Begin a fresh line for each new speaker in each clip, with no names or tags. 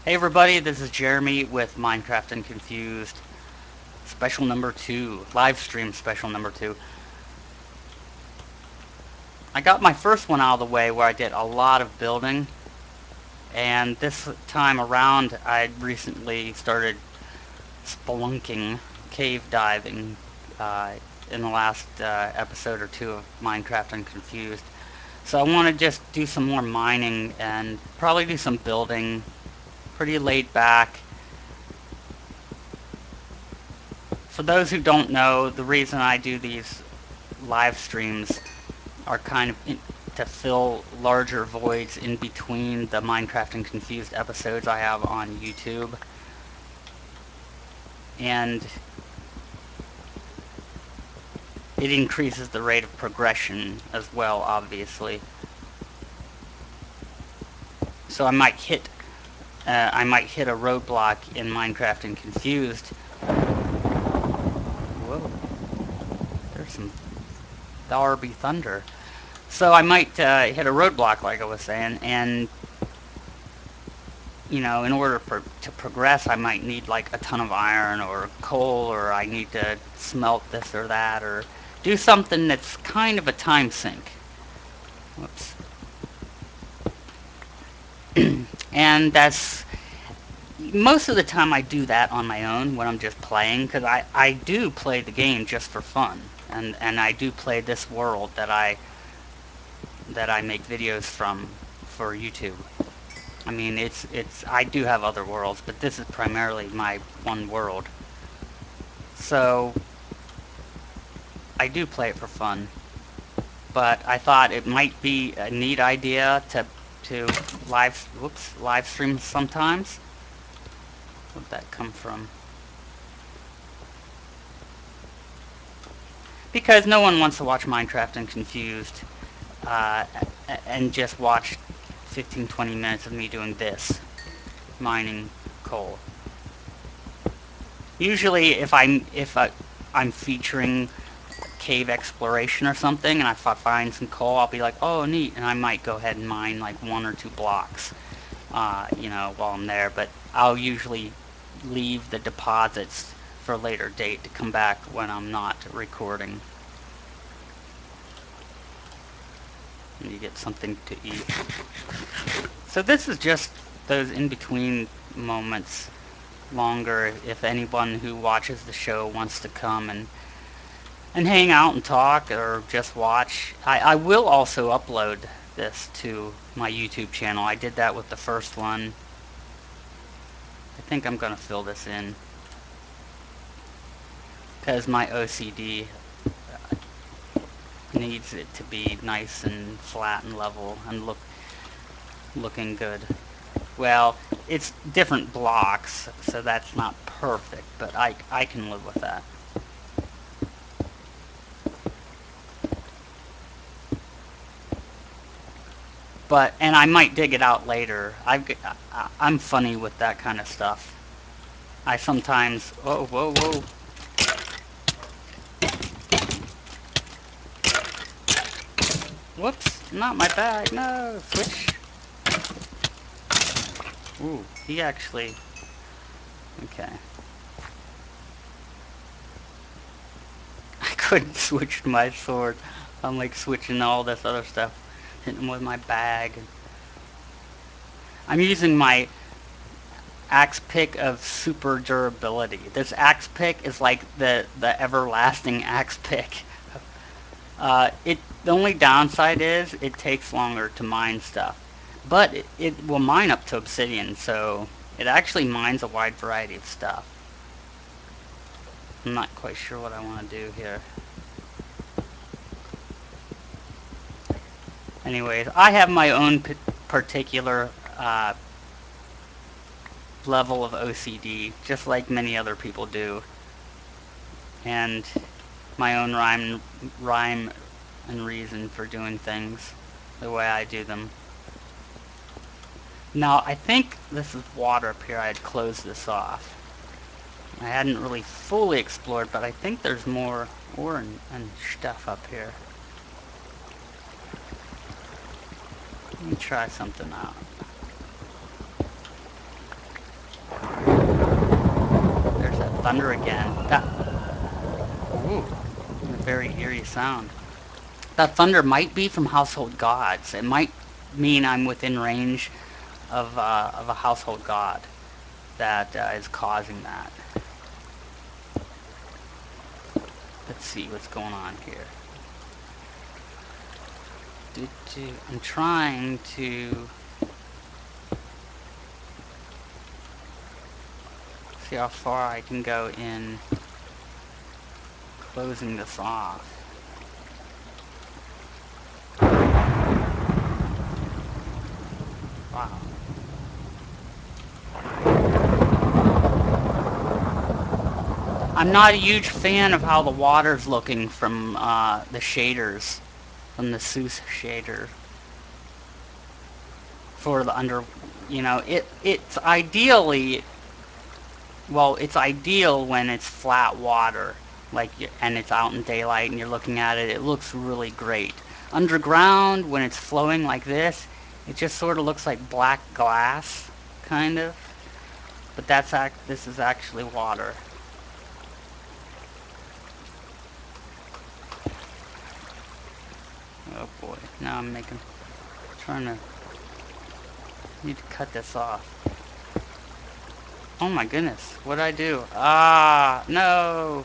Hey everybody, this is Jeremy with Minecraft and Confused, special number 2, live stream special number 2. I got my first one out of the way where I did a lot of building, and this time around I recently started spelunking, cave diving, uh, in the last episode or two of Minecraft and Confused. So I want to just do some more mining and probably do some building, pretty laid back. For those who don't know, the reason I do these live streams are kind of to fill larger voids in between the Minecraft and Confused episodes I have on YouTube. And it increases the rate of progression as well, obviously. So I might hit a roadblock in Minecraft and Confused. Whoa, there's some Darby thunder. So I might hit a roadblock, like I was saying, and in order to progress, I might need like a ton of iron or coal, or I need to smelt this or that, or do something that's kind of a time sink. Whoops. And that's most of the time I do that on my own when I'm just playing, because I do play the game just for fun, and I do play this world that I make videos from for YouTube. I mean, I do have other worlds, but this is primarily my one world. So, I do play it for fun. But I thought it might be a neat idea to live stream sometimes. Where'd that come from? Because no one wants to watch Minecraft and Confused, uh, and just watch 15-20 minutes of me doing this, mining coal. Usually, if I'm featuring cave exploration or something, and if I find some coal, I'll be like, oh, neat, and I might go ahead and mine like 1 or 2 blocks, while I'm there. But I'll usually leave the deposits for a later date to come back when I'm not recording. And you get something to eat. So this is just those in-between moments. Longer, if anyone who watches the show wants to come and hang out and talk or just watch. I will also upload this to my YouTube channel. I did that with the first one. I think I'm going to fill this in because my OCD needs it to be nice and flat and level and looking good. Well, it's different blocks, so that's not perfect, but I can live with that. And I might dig it out later. I'm funny with that kind of stuff. I sometimes, whoa, whoa, whoa. Whoops, not my bag, no, switch. Ooh, he actually, okay. I couldn't switch my sword. I'm like switching all this other stuff. Hitting him with my bag. I'm using my axe pick of super durability. This axe pick is like the everlasting axe pick. The only downside is it takes longer to mine stuff, but it will mine up to obsidian, so it actually mines a wide variety of stuff. I'm not quite sure what I want to do here. Anyways, I have my own particular level of OCD, just like many other people do, and my own rhyme and reason for doing things the way I do them. Now, I think this is water up here. I had closed this off. I hadn't really fully explored, but I think there's more ore and stuff up here. Let me try something out. thunder again. That, ooh, a very eerie sound. That thunder might be from household gods. It might mean I'm within range of a household god that is causing that. Let's see what's going on here. I'm trying to see how far I can go in closing this off. Wow. I'm not a huge fan of how the water's looking from the shaders, from the Seuss shader for the under. You know, it's ideally, well, it's ideal when it's flat water, like, and it's out in daylight and you're looking at it. It looks really great. Underground, when it's flowing like this, it just sort of looks like black glass, kind of. But this is actually water. Oh boy, now I'm trying to, need to cut this off. Oh my goodness, what'd I do? Ah, no!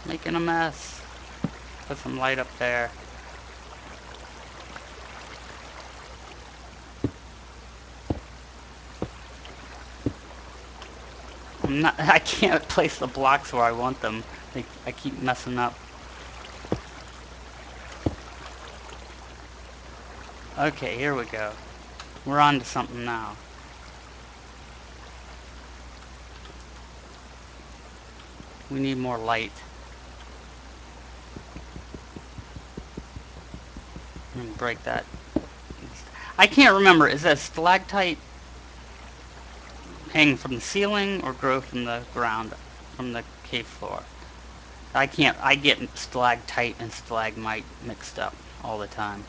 Making a mess. Put some light up there. I can't place the blocks where I want them. I keep messing up. Okay, here we go. We're on to something now. We need more light. I'm gonna break that. I can't remember. Is that stalactite hang from the ceiling or grow from the ground, from the cave floor? I get stalactite and stalagmite mixed up all the time.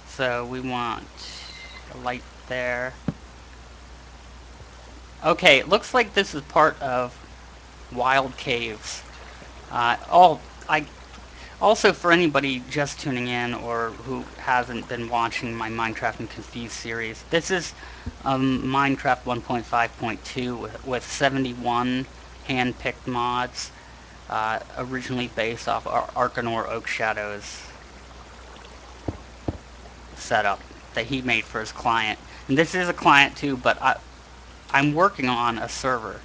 So we want a light there. Okay, it looks like this is part of Wild Caves. Oh, I also, for anybody just tuning in or who hasn't been watching my Minecraft and Confused series, this is Minecraft 1.5.2 with 71 hand-picked mods, originally based off Arcanor Oak Shadow's setup that he made for his client. And this is a client too, but I'm working on a server.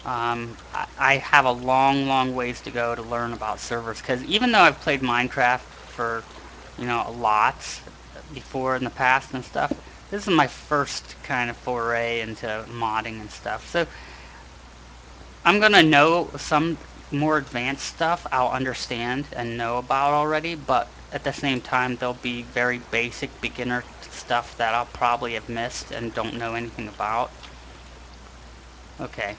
I have a long, long ways to go to learn about servers because even though I've played Minecraft for, a lot before in the past and stuff, this is my first kind of foray into modding and stuff. So I'm gonna know some more advanced stuff I'll understand and know about already, but at the same time there'll be very basic beginner stuff that I'll probably have missed and don't know anything about. Okay,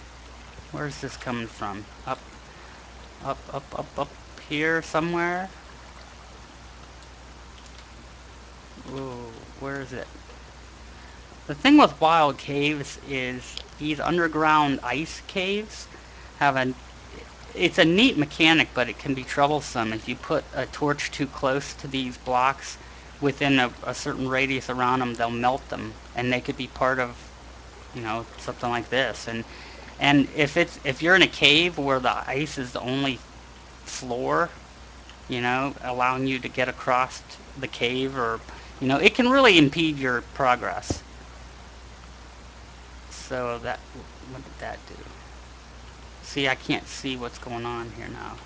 where's this coming from? Up here somewhere? Ooh, where is it? The thing with wild caves is these underground ice caves have it's a neat mechanic, but it can be troublesome if you put a torch too close to these blocks within a certain radius around them, they'll melt them, and they could be part of, something like this. And if you're in a cave where the ice is the only floor, allowing you to get across the cave, or it can really impede your progress. So what did that do? See, I can't see what's going on here now.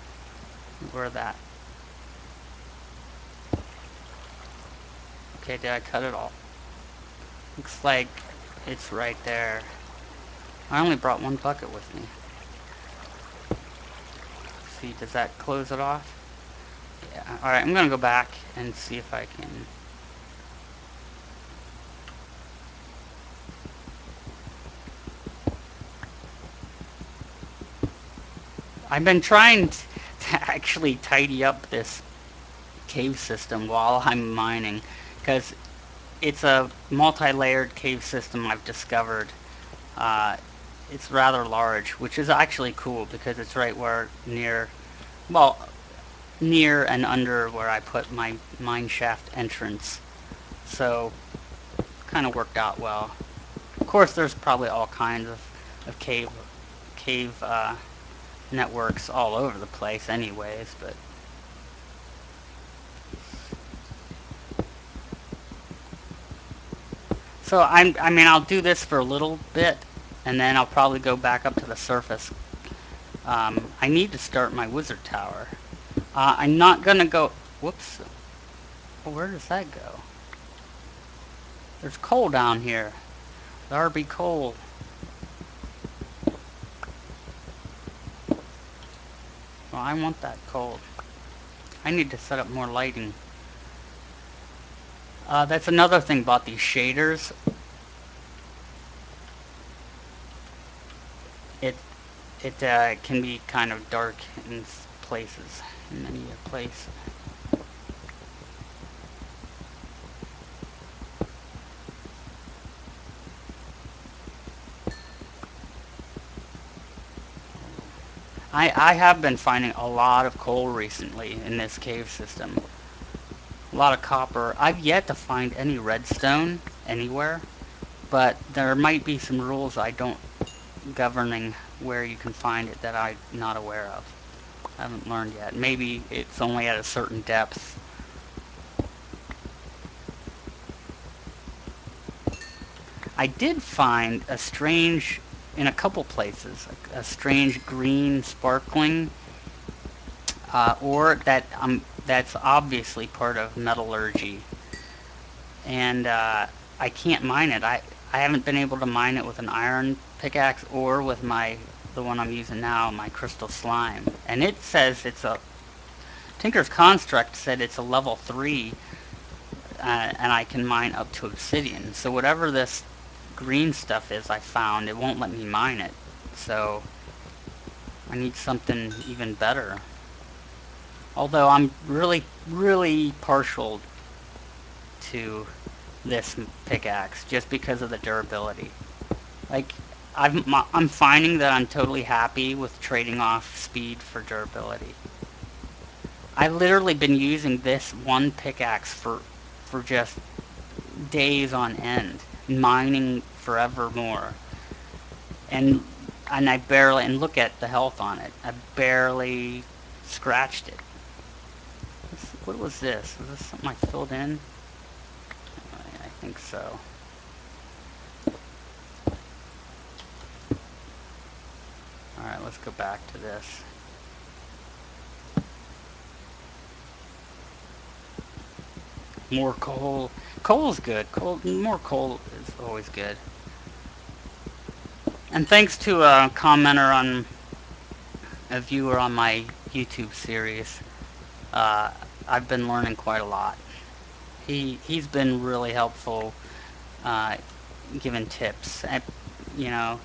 Where that? Okay, did I cut it all? Looks like it's right there. I only brought one bucket with me. See, does that close it off? Yeah. Alright, I'm gonna go back and see if I can. I've been trying to actually tidy up this cave system while I'm mining, because it's a multi-layered cave system I've discovered. Uh, it's rather large, which is actually cool because it's right where well, near and under where I put my mine shaft entrance. So kind of worked out well. Of course, there's probably all kinds of cave networks all over the place, anyways. But so I mean, I'll do this for a little bit, and then I'll probably go back up to the surface. I need to start my wizard tower. I'm not gonna go. Whoops. Where does that go? There's coal down here. There be coal. Well, I want that coal. I need to set up more lighting. That's another thing about these shaders. It it can be kind of dark in places, in many a place. I have been finding a lot of coal recently in this cave system. A lot of copper. I've yet to find any redstone anywhere, but there might be some rules I don't governing where you can find it that I'm not aware of. I haven't learned yet. Maybe it's only at a certain depth. I did find a strange, in a couple places, a strange green sparkling ore that's obviously part of metallurgy, and I can't mine it. I haven't been able to mine it with an iron pickaxe or with the one I'm using now, my crystal slime. And it says it's a Tinker's Construct said it's a level 3, and I can mine up to obsidian. So whatever this green stuff is I found, it won't let me mine it. So I need something even better. Although I'm really, really partial to this pickaxe just because of the durability. Like, I'm finding that I'm totally happy with trading off speed for durability. I've literally been using this one pickaxe for just days on end, mining forevermore. And I barely, and look at the health on it. I barely scratched it. What was this? Was this something I filled in? I think so. Alright, let's go back to this. More coal. Coal's good. More coal is always good. And thanks to a commenter a viewer on my YouTube series, uh, I've been learning quite a lot. He's been really helpful, uh, giving tips. And, you know,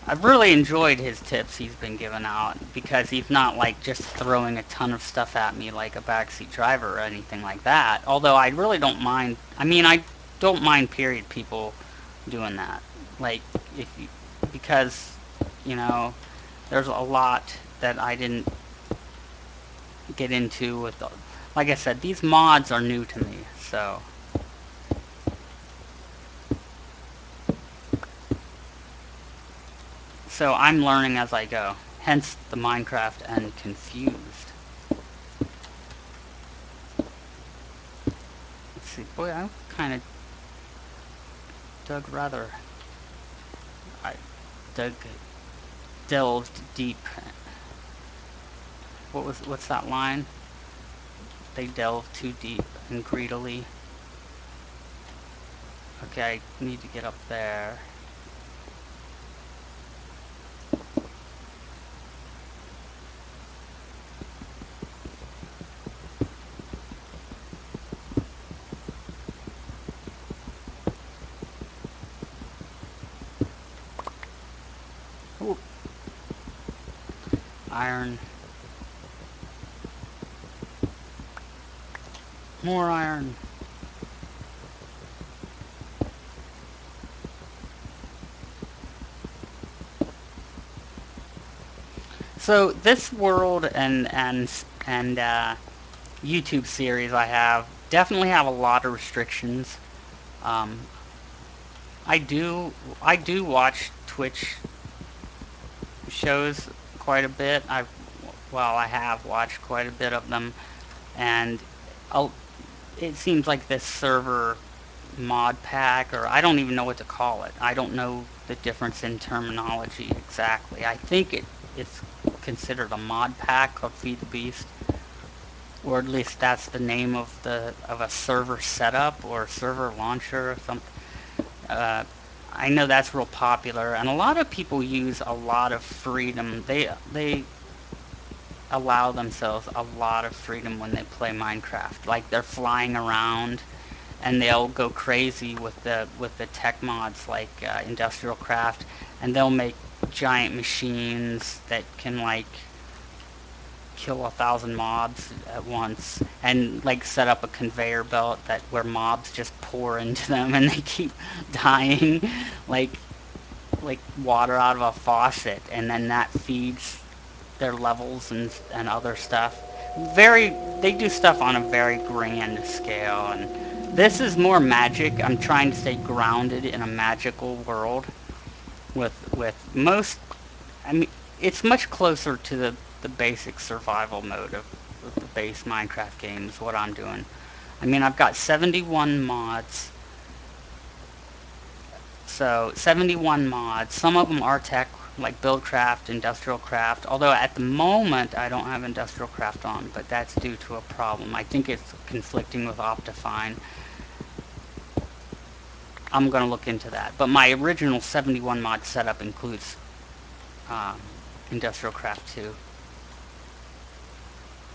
I've really enjoyed his tips he's been giving out because he's not like just throwing a ton of stuff at me like a backseat driver or anything like that. Although I really don't mind. I mean, I don't mind period people doing that. Like if you, because you know, there's a lot that I didn't get into with the, like I said, these mods are new to me. So I'm learning as I go. Hence the Minecraft and confused. Let's see. Boy, I kind of dug rather. I dug delved deep. What's that line? They delved too deep and greedily. Okay, I need to get up there. Ooh. Iron. More iron. So this world and YouTube series I have definitely have a lot of restrictions. Um, I do I do watch Twitch shows quite a bit. I have watched quite a bit of them, and i it seems like this server mod pack, or I don't even know what to call it. I don't know the difference in terminology exactly. I think it's considered a mod pack called Feed the Beast, or at least that's the name of a server setup or server launcher or something. Uh, I know that's real popular, and a lot of people use a lot of freedom. They allow themselves a lot of freedom when they play Minecraft. Like they're flying around, and they'll go crazy with the tech mods like Industrial Craft, and they'll make giant machines that can like kill 1,000 mobs at once, and like set up a conveyor belt that where mobs just pour into them and they keep dying like like water out of a faucet, and then that feeds their levels and other stuff. Very, they do stuff on a very grand scale, and this is more magic. I'm trying to stay grounded in a magical world with most. I mean, it's much closer to the basic survival mode of the base Minecraft game is what I'm doing. I mean, I've got 71 mods. So 71 mods. Some of them are tech, like Buildcraft, Industrial Craft. Although at the moment I don't have Industrial Craft on, but that's due to a problem. I think it's conflicting with Optifine. I'm gonna look into that. But my original 71 mod setup includes um, Industrial Craft 2.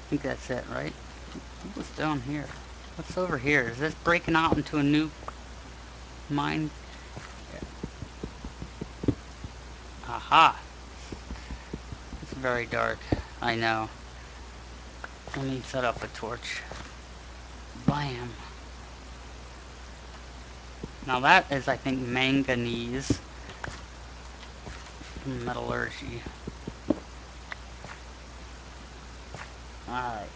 I think that's it, right? What's down here? What's over here? Is this breaking out into a new mine? Aha! It's very dark. I know. Let me set up a torch. Blam. Now that is, I think, manganese metallurgy. Alright.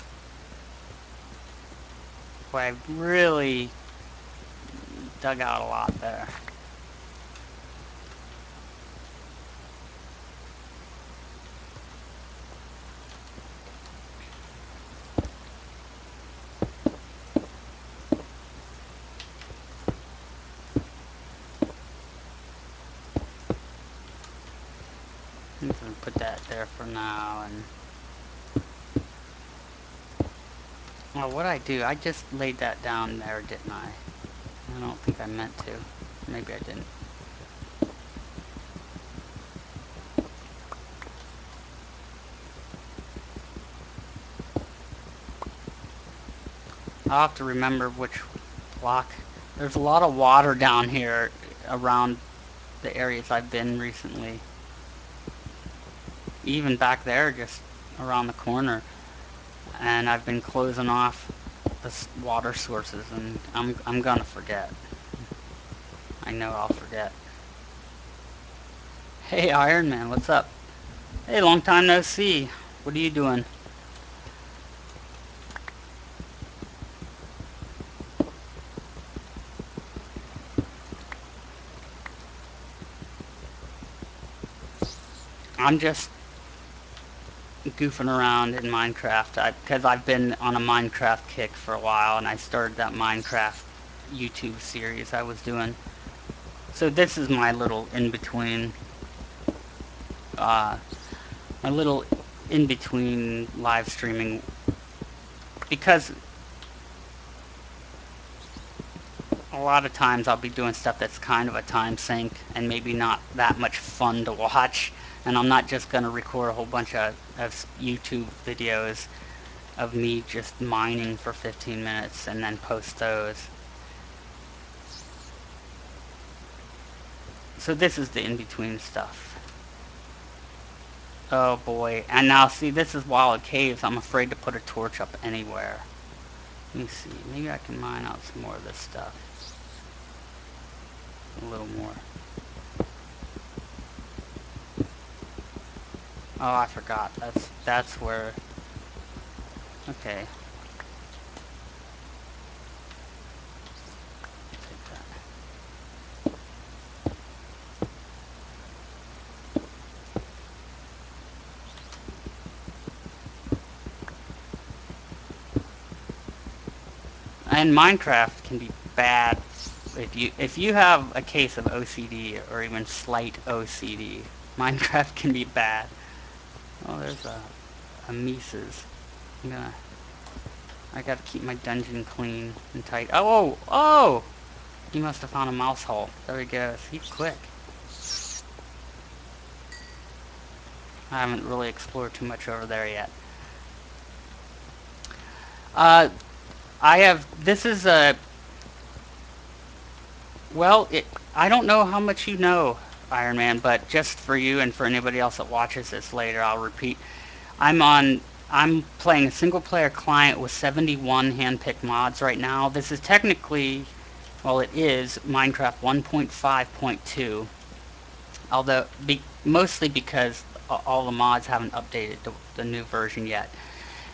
Boy, I really dug out a lot there. I'm just gonna put that there for now, and well, what I do, I just laid that down there, didn't I? I don't think I meant to. Maybe I didn't. I'll have to remember which block. There's a lot of water down here around the areas I've been recently. Even back there, just around the corner. And I've been closing off the water sources, and I'm gonna forget. I know I'll forget. Hey, Iron Man, what's up? Hey, long time no see. What are you doing? I'm just goofing around in Minecraft because I've been on a Minecraft kick for a while, and I started that Minecraft YouTube series I was doing. So this is my little in-between, uh, my little in-between live streaming, because a lot of times I'll be doing stuff that's kind of a time sink and maybe not that much fun to watch, and I'm not just going to record a whole bunch of YouTube videos of me just mining for 15 minutes and then post those. So this is the in-between stuff. Oh boy. And now see, this is Wild Caves. I'm afraid to put a torch up anywhere. Let me see. Maybe I can mine out some more of this stuff. A little more. Oh, I forgot. That's where. Okay. Take that. And Minecraft can be bad if you have a case of OCD or even slight OCD. Minecraft can be bad. Oh, there's a Mises. I'm gonna. I gotta keep my dungeon clean and tight. Oh, oh, oh! He must have found a mouse hole. There he goes. He's quick. I haven't really explored too much over there yet. Uh, I have. This is a. Well, I don't know how much you know, Iron Man, but just for you and for anybody else that watches this later, I'll repeat. I'm on. I'm playing a single player client with 71 handpicked mods right now. This is technically, well, it is Minecraft 1.5.2, although mostly because all the mods haven't updated the new version yet.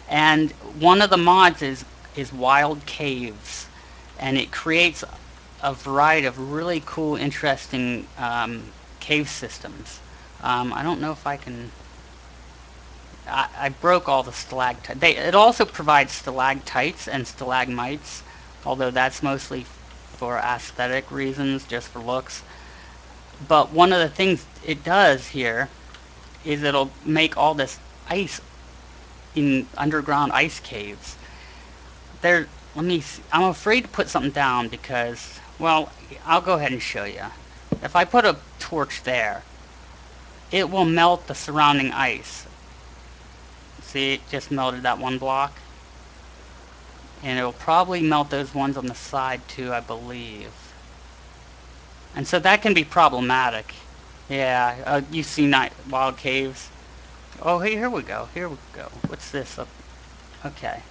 And one of the mods is Wild Caves, and it creates a variety of really cool, interesting cave systems. I don't know if I can. I broke all the stalactites. It also provides stalactites and stalagmites, although that's mostly for aesthetic reasons, just for looks. But one of the things it does here is it'll make all this ice in underground ice caves. There, let me see. I'm afraid to put something down because, well, I'll go ahead and show you. If I put a torch there, it will melt the surrounding ice. See, it just melted that one block. And it'll probably melt those ones on the side too, I believe. And so that can be problematic. Yeah, you see night wild caves. Oh, hey, here we go. Here we go. What's this? Okay.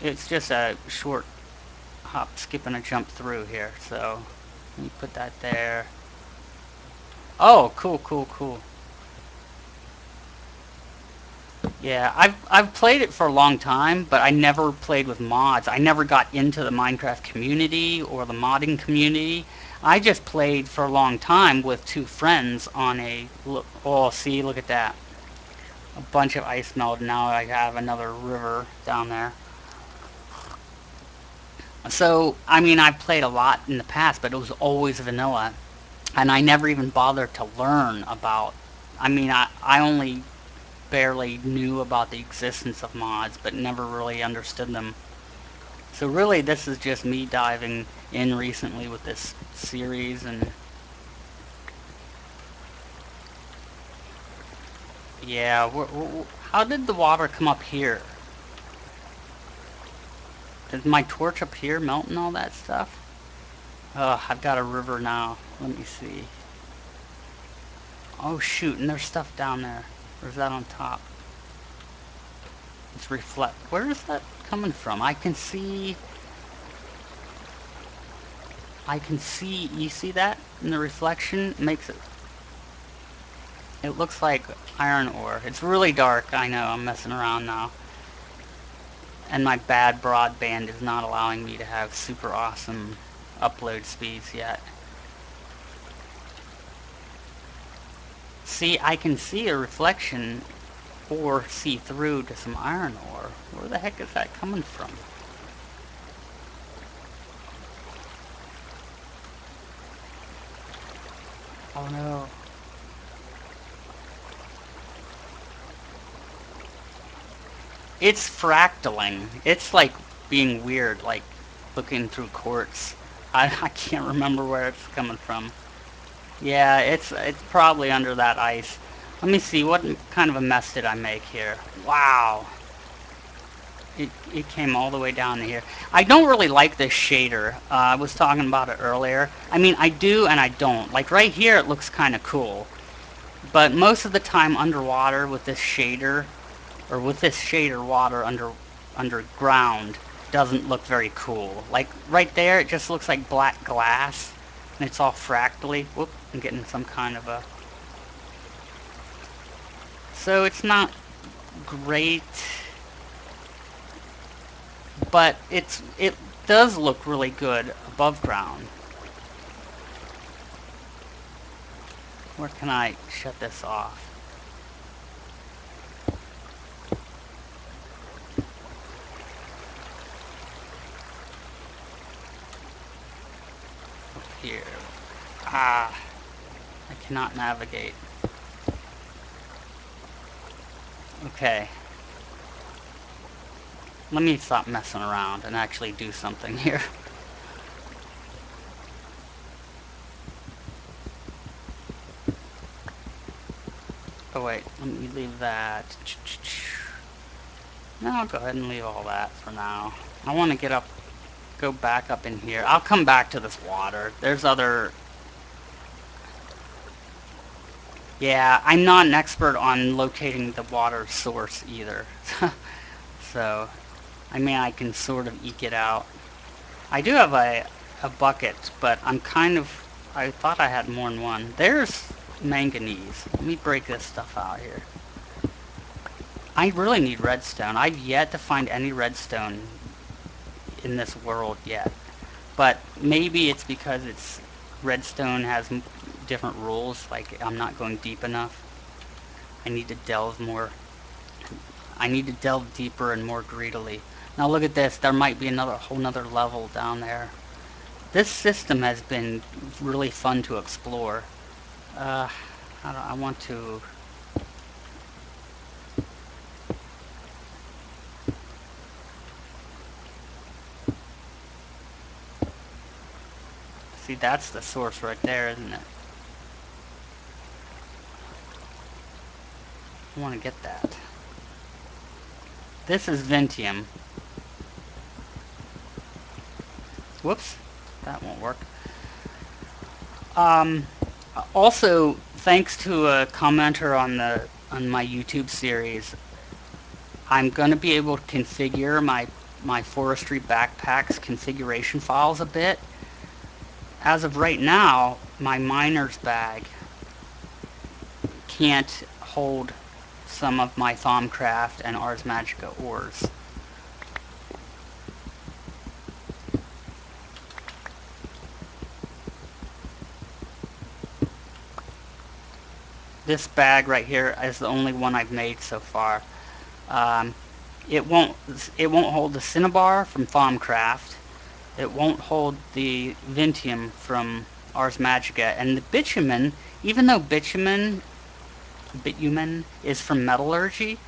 It's just a short hop, skip, and a jump through here. So let me put that there. Oh, cool, cool, cool. Yeah, I've played it for a long time, but I never played with mods. I never got into the Minecraft community or the modding community. I just played for a long time with two friends on a look. Oh, see, look at that. A bunch of ice melt. Now I have another river down there. So, I mean, I've played a lot in the past, but it was always vanilla. And I never even bothered to learn about. I mean, I only barely knew about the existence of mods, but never really understood them. So really, this is just me diving in recently with this series, and yeah, how did the water come up here? Did my torch up here melt and all that stuff? Oh, I've got a river now. Let me see. Oh shoot, and there's stuff down there. Or is that on top? It's reflect. Where is that coming from? I can see, you see that? And the reflection makes it looks like iron ore. It's really dark, I know, I'm messing around now. And my bad broadband is not allowing me to have super awesome upload speeds yet. See, I can see a reflection or see through to some iron ore. Where the heck is that coming from? Oh no. It's fractaling. It's like being weird, like looking through quartz. I can't remember where it's coming from. Yeah, it's probably under that ice. Let me see, what kind of a mess did I make here? Wow. It came all the way down to here. I don't really like this shader. I was talking about it earlier. I mean, I do and I don't. Like right here, it looks kind of cool. But most of the time underwater with this shader, or with this shader water underground, doesn't look very cool. Like right there, it just looks like black glass, and it's all fractally. Whoop! I'm getting some kind of a. So it's not great, but it does look really good above ground. Where can I shut this off? Up here. Ah, I cannot navigate. Okay. Let me stop messing around and actually do something here. Oh wait, let me leave that. No, I'll go ahead and leave all that for now. I want to go back up in here. I'll come back to this water. There's other... Yeah, I'm not an expert on locating the water source either. So, I mean, I can sort of eke it out. I do have a bucket, but I'm kind of... I thought I had more than one. There's manganese. Let me break this stuff out here. I really need redstone. I've yet to find any redstone in this world yet. But maybe it's because redstone has different rules, like I'm not going deep enough. I need to delve more. I need to delve deeper and more greedily. Now look at this. There might be another whole nother level down there. This system has been really fun to explore. Uh, I want to... See, that's the source right there, isn't it? I want to get that. This is Ventium. Whoops. That won't work. Um, Also, thanks to a commenter on my YouTube series, I'm going to be able to configure my forestry backpack's configuration files a bit. As of right now, my miner's bag can't hold some of my Thaumcraft and Ars Magica ores. This bag right here is the only one I've made so far. Um, it won't hold the Cinnabar from Thaumcraft. It won't hold the Vintium from Ars Magica, and the bitumen, even though bitumen is from metallurgy,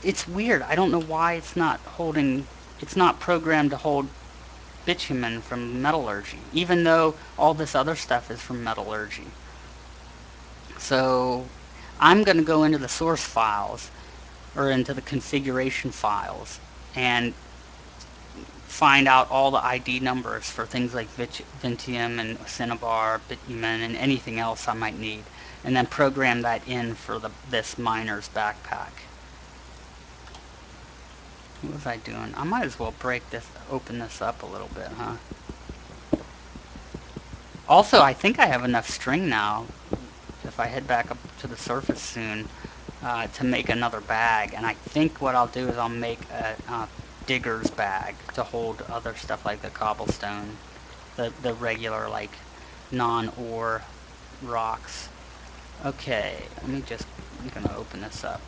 it's weird. I don't know why it's not programmed to hold bitumen from metallurgy, even though all this other stuff is from metallurgy. So I'm going to go into the source files, or into the configuration files, and find out all the ID numbers for things like Vintium and Cinnabar, Bitumen, and anything else I might need, and then program that in for this miner's backpack. What was I doing? I might as well open this up a little bit, huh? Also, I think I have enough string now, if I head back up to the surface soon, to make another bag. And I think what I'll do is I'll make a digger's bag to hold other stuff like the cobblestone, the regular, like, non-ore rocks. Okay, I'm gonna open this up.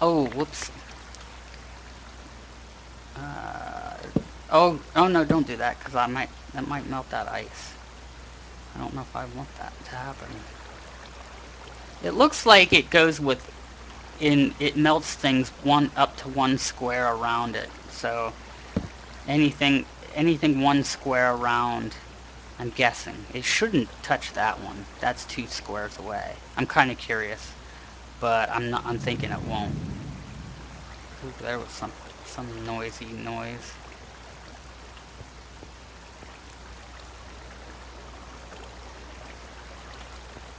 Oh, whoops. Uh, oh no, don't do that, because that might melt that ice. I don't know if I want that to happen. It looks like it goes with it melts things up to 1 square around it. So anything anything 1 square around, I'm guessing. It shouldn't touch that one. That's 2 squares away. I'm kind of curious, but I'm thinking it won't. Ooh, there was some noisy noise.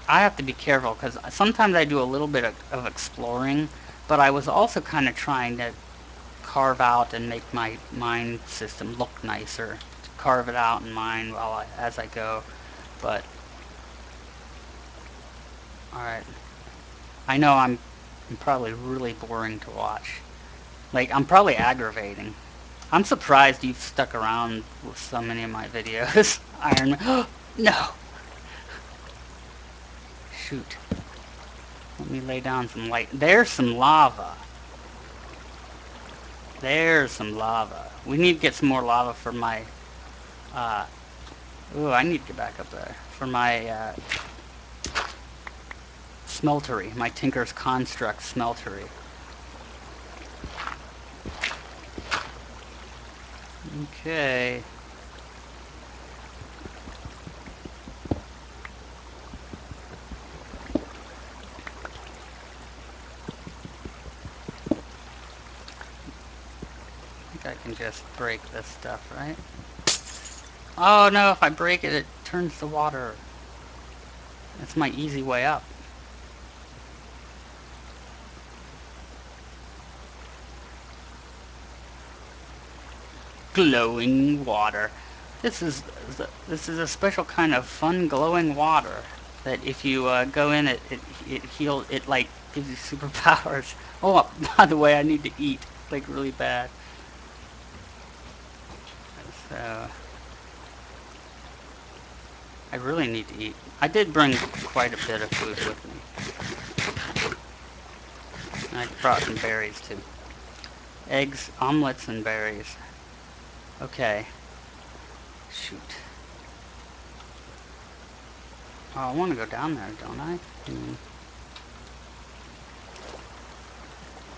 I have to be careful because sometimes I do a little bit of exploring, but I was also kind of trying to carve out and make my mine system look nicer. Carve it out and mine as I go. But all right, I know I'm probably really boring to watch. Like I'm probably aggravating. I'm surprised you've stuck around with so many of my videos. Iron Man. No. Shoot. Let me lay down some light. There's some lava. There's some lava. We need to get some more lava for my, uh, ooh, I need to get back up there. For my, smeltery. My Tinker's Construct smeltery. Okay. I think I can just break this stuff, right? Oh no, if I break it, it turns the water. That's my easy way up. Glowing water. This is this is a special kind of fun glowing water that if you go in it heals it like gives you superpowers. Oh, by the way, I need to eat like really bad. So I really need to eat. I did bring quite a bit of food with me. I brought some berries too. Eggs, omelets, and berries. Okay. Shoot. Oh, I want to go down there, don't I?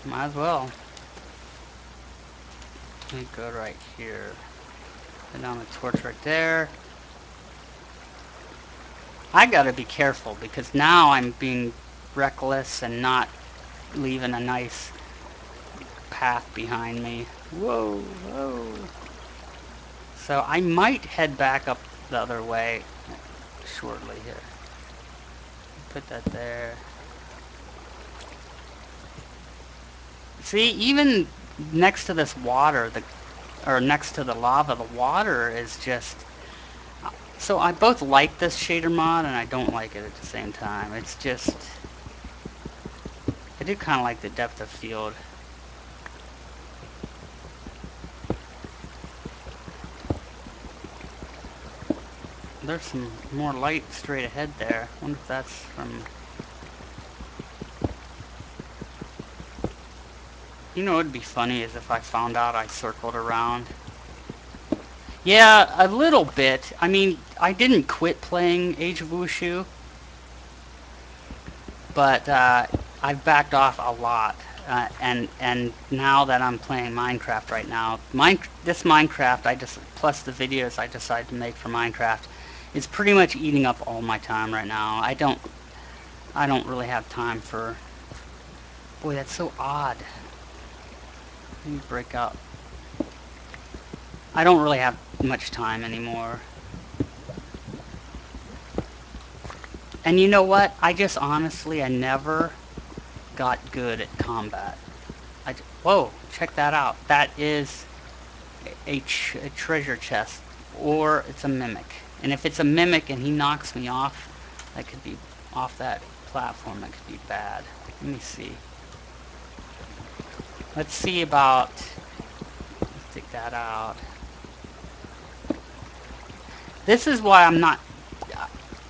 Might as well. Let me go right here. Put down the torch right there. I gotta be careful because now I'm being reckless and not leaving a nice path behind me. Whoa, whoa. So I might head back up the other way shortly here. Put that there. See, even next to this water, or next to the lava, the water is just... So I both like this shader mod and I don't like it at the same time. It's just... I do kind of like the depth of field. There's some more light straight ahead there. I wonder if that's from... You know what would be funny is if I found out I circled around. Yeah, a little bit. I mean, I didn't quit playing Age of Wushu, but I've backed off a lot. And now that I'm playing Minecraft right now, this Minecraft I just plus the videos I decided to make for Minecraft is pretty much eating up all my time right now. I don't really have time for... Boy, that's so odd. Let me break out. I don't really have much time anymore. And you know what? I just honestly, I never got good at combat. Whoa, check that out. That is a treasure chest, or it's a mimic. And if it's a mimic and he knocks me off, that could be off that platform. That could be bad. Let me see. Let's see about... Let's take that out. This is why I'm not...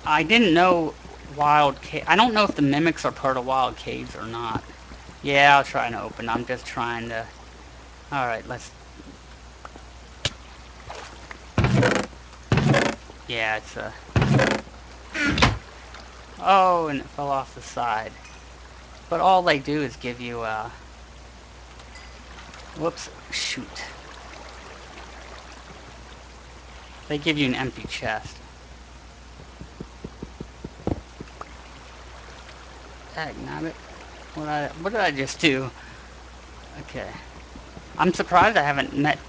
I didn't know wild cave... I don't know if the mimics are part of wild caves or not. Yeah, I'll try and open. I'm just trying to... Alright, let's... Yeah, it's a... Oh, and it fell off the side. But all they do is give you a... Whoops. Shoot. They give you an empty chest. Dagnabbit. What did I just do? Okay. I'm surprised I haven't met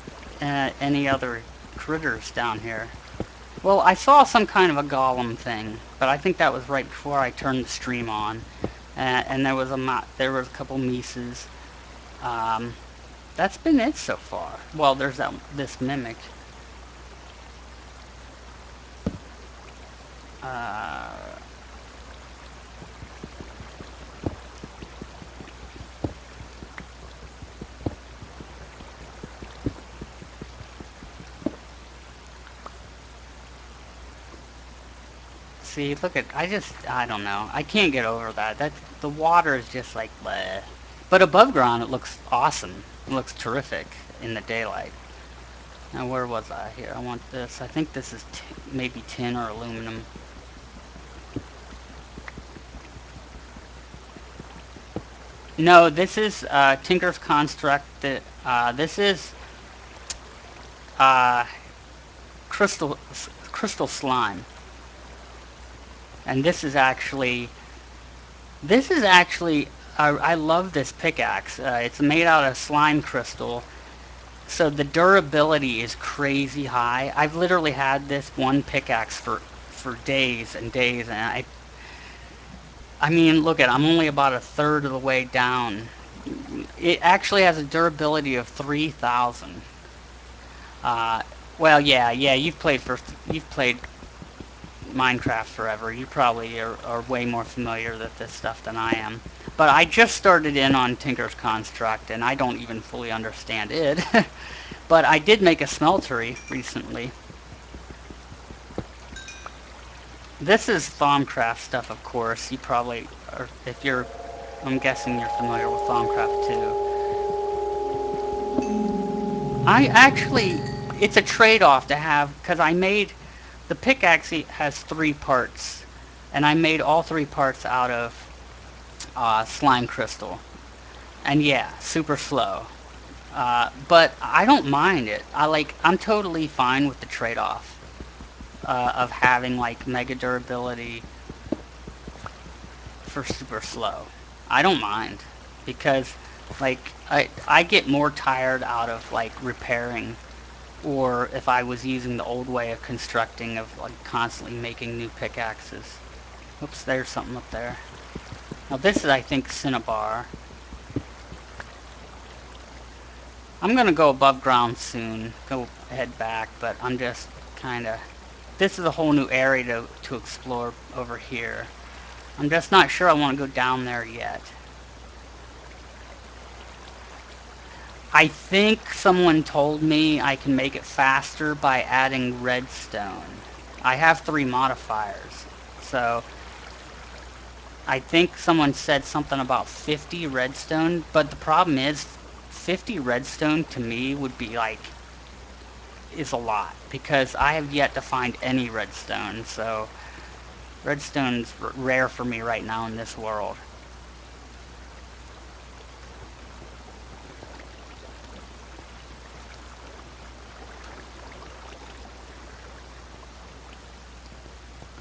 any other critters down here. Well, I saw some kind of a golem thing, but I think that was right before I turned the stream on. And there was a couple Mises. That's That's been it so far. Well, there's this mimic. Uh, See, look at, I don't know. I can't get over that. The water is just like, bleh. But above ground, it looks awesome. It looks terrific in the daylight. Now, where was I here? I want this. I think this is maybe tin or aluminum. No, this is Tinker's Construct. This is uh, crystal crystal slime, and this is actually I love this pickaxe. It's made out of slime crystal, so the durability is crazy high. I've literally had this one pickaxe for days and days, and I mean, look at I'm only about a third of the way down. It actually has a durability of 3,000. Uh, well, yeah, you've played Minecraft forever. You probably are way more familiar with this stuff than I am. But I just started in on Tinker's Construct, and I don't even fully understand it. But I did make a smeltery recently. This is Thaumcraft stuff, of course. You probably are, if you're, I'm guessing you're familiar with Thaumcraft too. I actually, it's a trade-off to have, because I made, the pickaxe has three parts, and I made all three parts out of slime crystal. And yeah, super slow. But I don't mind it. I'm totally fine with the trade-off of having like mega durability for super slow. I don't mind because I get more tired out of like repairing, or if I was using the old way of constructing of like constantly making new pickaxes. Oops, there's something up there. Now this is, I think, cinnabar. I'm gonna go above ground soon, go head back, but I'm just kinda, this is a whole new area to explore over here. I'm just not sure I want to go down there yet. I think someone told me I can make it faster by adding redstone. I have three modifiers, so I think someone said something about 50 redstone, but the problem is 50 redstone to me would be like, is a lot, because I have yet to find any redstone, so redstone's rare for me right now in this world.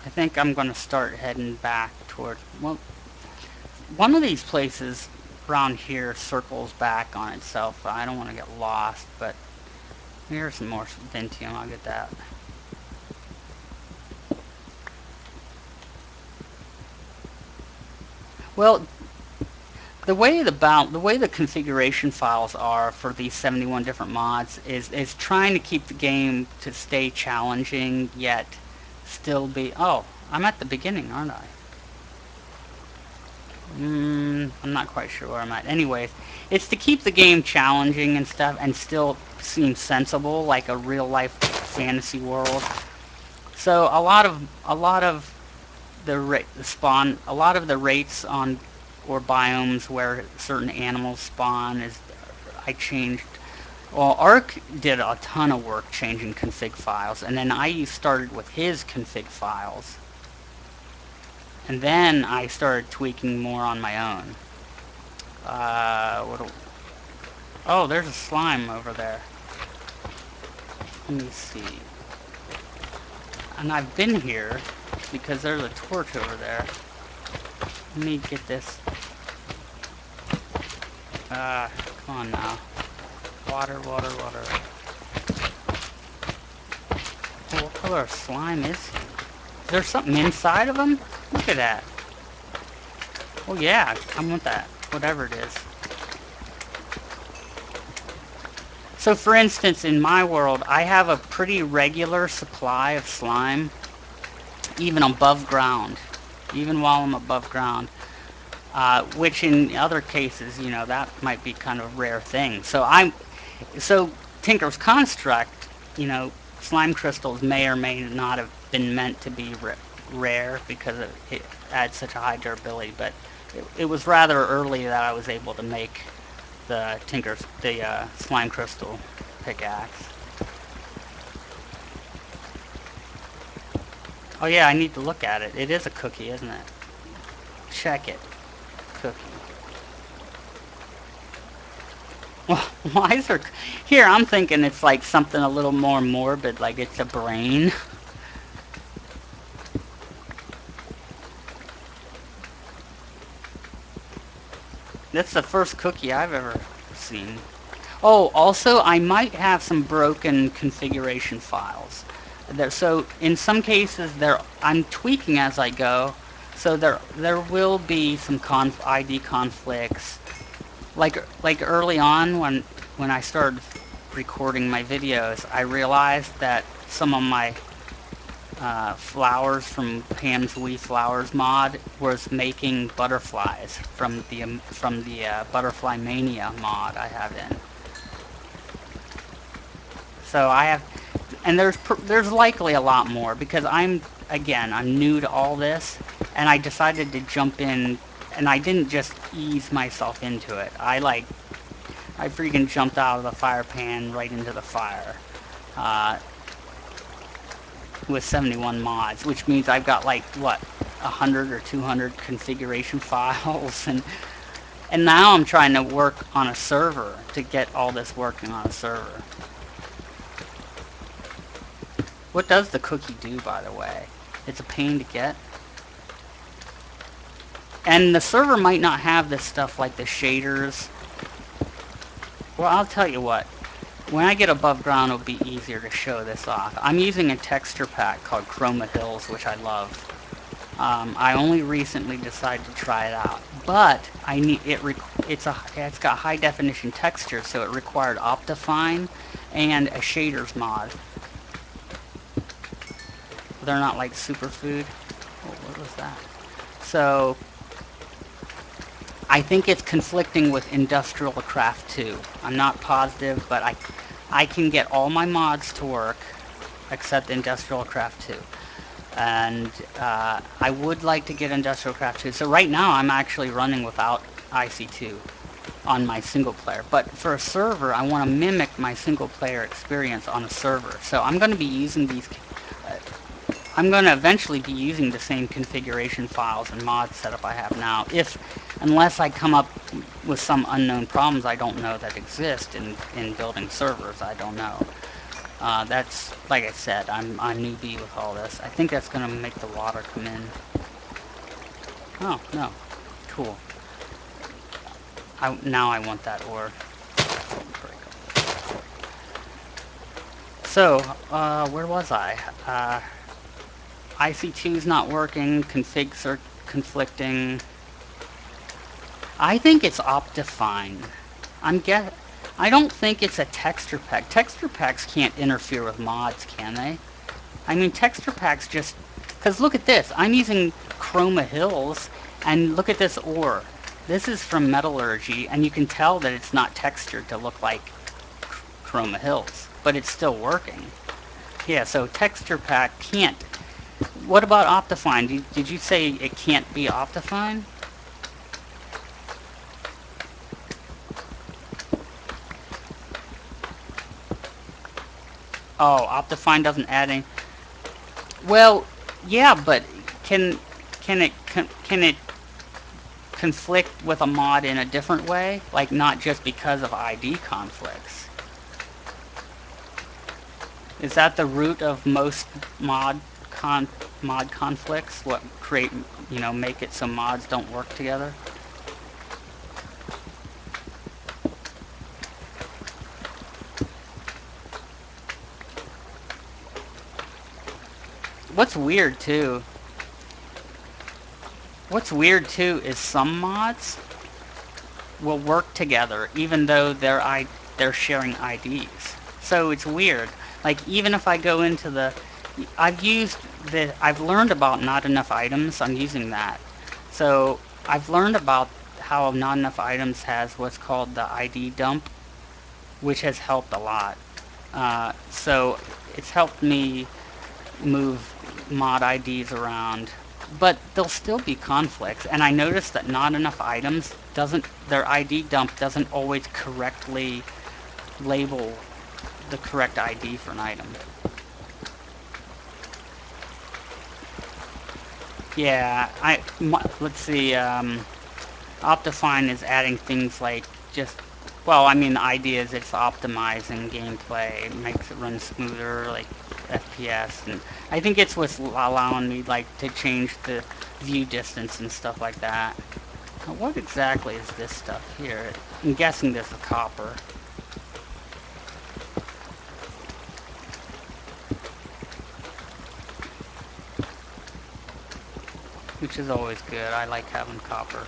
I think I'm going to start heading back toward, well, one of these places around here circles back on itself. I don't want to get lost, but here's some more Ventium. I'll get that. Well, the way the configuration files are for these 71 different mods is trying to keep the game to stay challenging yet still be. Oh, I'm at the beginning, aren't I? I'm not quite sure where I'm at. Anyways, it's to keep the game challenging and stuff, and still seem sensible, like a real life fantasy world. So a lot of the spawn, a lot of the rates on or biomes where certain animals spawn is I changed. Well, Ark did a ton of work changing config files, and then I started with his config files, and then I started tweaking more on my own. What? Oh, there's a slime over there. Let me see. And I've been here because there's a torch over there. Let me get this. Come on now. Water, water, water. Oh, what color of slime is he? Is there something inside of him? Look at that. Oh yeah, I want that. Whatever it is. So for instance, in my world, I have a pretty regular supply of slime, even above ground, even while I'm above ground. Which in other cases, that might be kind of a rare thing. So Tinker's construct, you know, slime crystals may or may not have been meant to be rare because it adds such a high durability. But it was rather early that I was able to make the slime crystal pickaxe. Oh yeah, I need to look at it. It is a cookie, isn't it? Check it. Cookie. Well, why is there... Here, I'm thinking it's like something a little more morbid, like it's a brain. That's the first cookie I've ever seen. Oh, also, I might have some broken configuration files. So in some cases, I'm tweaking as I go. So there will be some ID conflicts. Like early on when I started recording my videos, I realized that some of my flowers from Pam's Wee Flowers mod was making butterflies from the Butterfly Mania mod I have in. So I have, and there's likely a lot more because I'm new to all this, and I decided to jump in, and I didn't just ease myself into it. I freaking jumped out of the fire pan right into the fire. Uh, with 71 mods, which means I've got like what 100 or 200 configuration files, and now I'm trying to work on a server to get all this working on a server. What does the cookie do, by the way? It's a pain to get. And the server might not have this stuff like the shaders. Well, I'll tell you what. When I get above ground, it'll be easier to show this off. I'm using a texture pack called Chroma Hills, which I love. I only recently decided to try it out, but I need it. It's got high definition texture, so it required Optifine and a shaders mod. They're not like superfood. Oh, what was that? So I think it's conflicting with Industrial Craft 2. I'm not positive, but I can get all my mods to work except Industrial Craft 2. And I would like to get Industrial Craft 2. So right now I'm actually running without IC2 on my single player. But for a server, I want to mimic my single player experience on a server. So I'm going to be using these... I'm going to eventually be using the same configuration files and mod setup I have now, unless I come up with some unknown problems I don't know that exist in building servers. I don't know. That's, like I said, I'm a newbie with all this. I think that's going to make the water come in. Oh, no. Cool. Now I want that ore. So, where was I? IC2's not working, configs are conflicting. I think it's Optifine. I don't think it's a texture pack. Texture packs can't interfere with mods, can they? I mean, texture packs just... Because look at this. I'm using Chroma Hills, and look at this ore. This is from Metallurgy, and you can tell that it's not textured to look like Chroma Hills, but it's still working. Yeah, so texture pack can't... What about Optifine? Did you say it can't be Optifine? Oh, Optifine doesn't add any... Well, yeah, but can it conflict with a mod in a different way? Like, not just because of ID conflicts? Is that the root of most mod conflicts? What make it so mods don't work together? What's weird too is some mods will work together even though their they're sharing IDs. So it's weird. Like even if I go into the, I've learned about not enough items. I'm using that. So I've learned about how not enough items has what's called the ID dump, which has helped a lot. So it's helped me move mod IDs around, but there'll still be conflicts. And I noticed that not enough items doesn't their ID dump doesn't always correctly label the correct ID for an item. Yeah, let's see. Optifine is adding things like just, well, I mean, the idea is it's optimizing gameplay, it makes it run smoother, like FPS, and I think it's what's allowing me like to change the view distance and stuff like that. Now, what exactly is this stuff here? I'm guessing this is copper. Which is always good. I like having copper.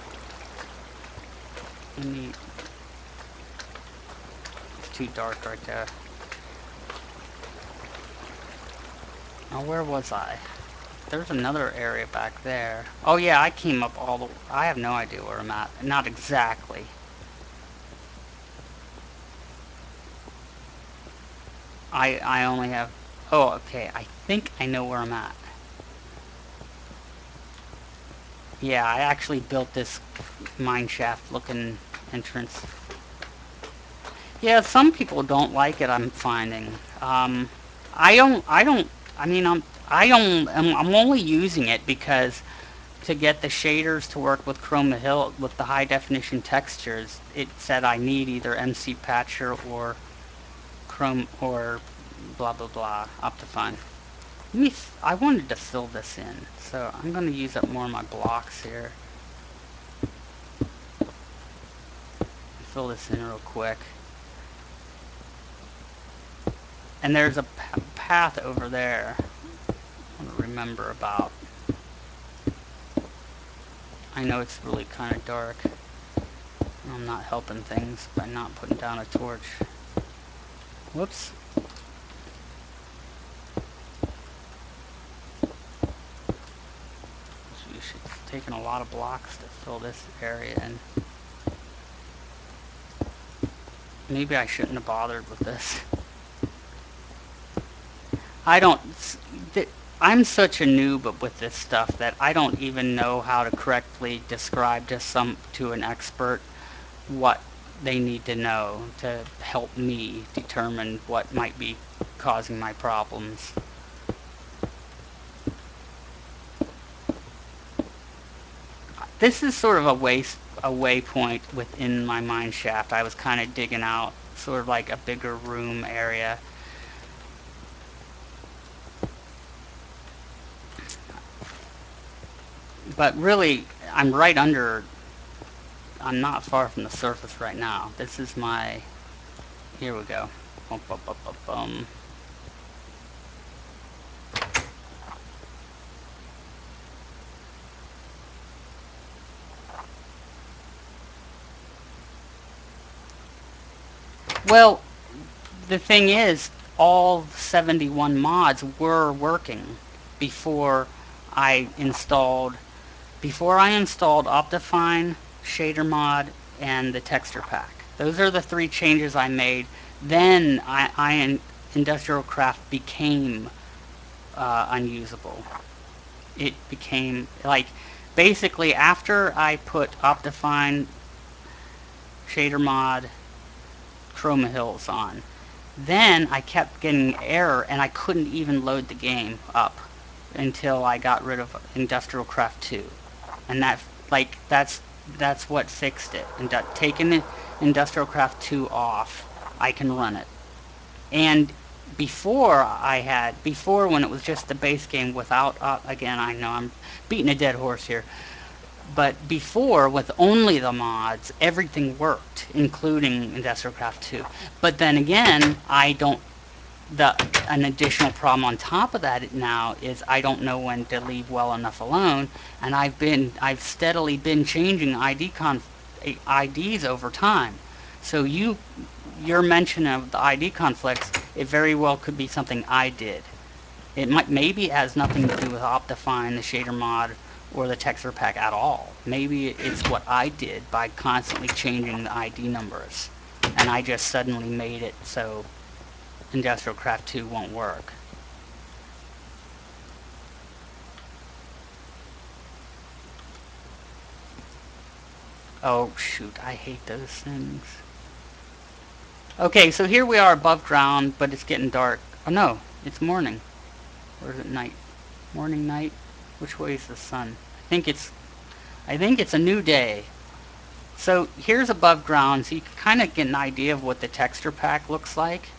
It's too dark right there. Now, where was I? There's another area back there. Oh yeah, I came up all the... I have no idea where I'm at. Not exactly. I only have... Oh, okay. I think I know where I'm at. Yeah, I actually built this mine shaft looking entrance. Yeah, some people don't like it, I'm finding. I don't, I mean, I'm only using it because to get the shaders to work with Chroma Hill, with the high definition textures, it said I need either MC Patcher or Chrome or blah blah blah Optifine. I wanted to fill this in, so I'm going to use up more of my blocks here. Fill this in real quick. And there's a path over there I want to remember about. I know it's really kind of dark. I'm not helping things by not putting down a torch. Whoops. Sheesh, it's taken a lot of blocks to fill this area in. Maybe I shouldn't have bothered with this. I don't... I'm such a noob with this stuff that I don't even know how to correctly describe to an expert what they need to know to help me determine what might be causing my problems. This is sort of a waypoint within my mine shaft. I was kind of digging out sort of like a bigger room area. But really, I'm right under, I'm not far from the surface right now. This is my, here we go. Bum, bum, bum, bum, bum. Well, the thing is, all 71 mods were working before I installed Optifine, Shader Mod, and the texture pack. Those are the three changes I made. Then Industrial Craft became unusable. It became like basically after I put Optifine, Shader Mod, Chroma Hills on. Then I kept getting error and I couldn't even load the game up until I got rid of Industrial Craft 2. And that's what fixed it. And taking the Industrial Craft 2 off, I can run it. And before when it was just the base game without, again, I know I'm beating a dead horse here, but before, with only the mods, everything worked, including Industrial Craft 2. But then again, an additional problem on top of that now is I don't know when to leave well enough alone, and I've steadily been changing IDs over time. So your mention of the ID conflicts, it very well could be something I did. It might maybe it has nothing to do with Optifine, the shader mod, or the texture pack at all. Maybe it's what I did by constantly changing the ID numbers, and I just suddenly made it so Industrial Craft 2 won't work. Oh shoot, I hate those things. Okay, so here we are above ground, but it's getting dark. Oh no, it's morning. Or is it night? Morning, night? Which way is the sun? I think it's a new day. So here's above ground, so you can kind of get an idea of what the texture pack looks like.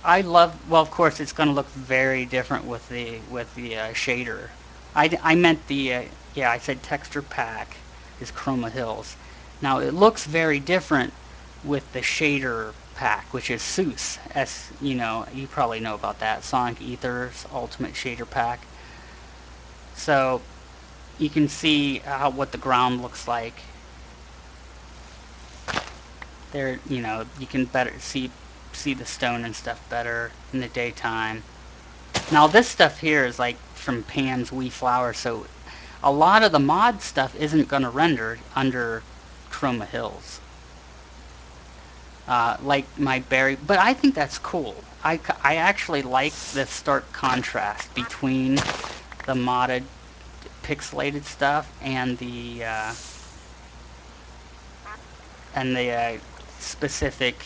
I love, well, of course, it's going to look very different with the shader. I meant yeah, I said texture pack is Chroma Hills. Now it looks very different with the shader pack, which is SUS. You probably know about that. Sonic Ether's Ultimate Shader Pack. So you can see what the ground looks like. There, you can better see the stone and stuff better in the daytime. Now this stuff here is like from Pam's Wee Flower, so a lot of the mod stuff isn't going to render under Chroma Hills. Like my berry, but I think that's cool. I actually like the stark contrast between the modded pixelated stuff and the specific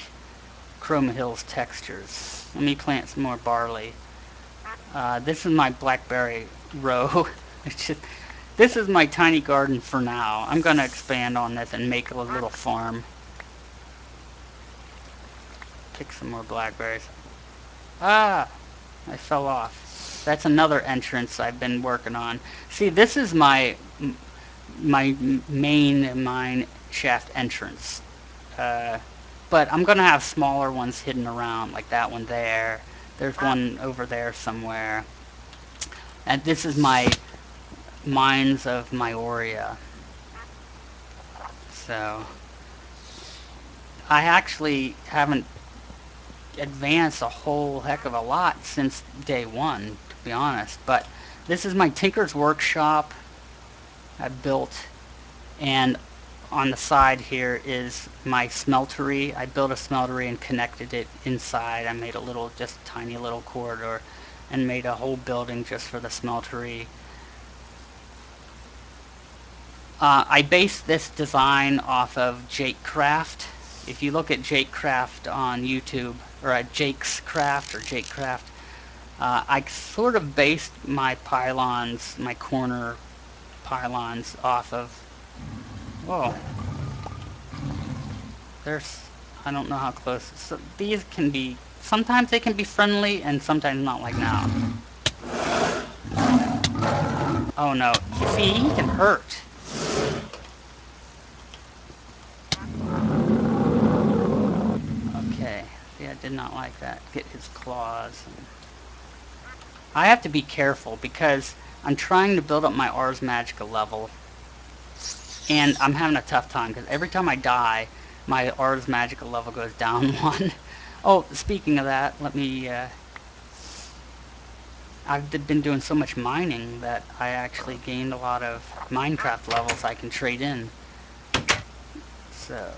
Chroma Hills textures. Let me plant some more barley. This is my blackberry row. This is my tiny garden for now. I'm going to expand on this and make a little farm. Pick some more blackberries. Ah, I fell off. That's another entrance I've been working on. See, this is my main mine shaft entrance. But I'm going to have smaller ones hidden around, like that one there. There's one over there somewhere. And this is my Mines of Myoria. So, I actually haven't advanced a whole heck of a lot since day one, to be honest. But this is my Tinker's Workshop I built, and on the side here is my smeltery. I built a smeltery and connected it inside. I made a little, just tiny little corridor, and made a whole building just for the smeltery. I based this design off of Jake Craft. If you look at Jake Craft on YouTube, or at Jake's Craft or Jake Craft, I sort of based my pylons, my corner pylons, off of. Whoa. There's. I don't know how close. So these can be. Sometimes they can be friendly, and sometimes not, like now. Oh no. See, he can hurt. Okay. See, I did not like that. Get his claws. I have to be careful because I'm trying to build up my Ars Magica level, and I'm having a tough time because every time I die, my Ars Magica level goes down one. Oh, speaking of that, I've been doing so much mining that I actually gained a lot of Minecraft levels I can trade in. So,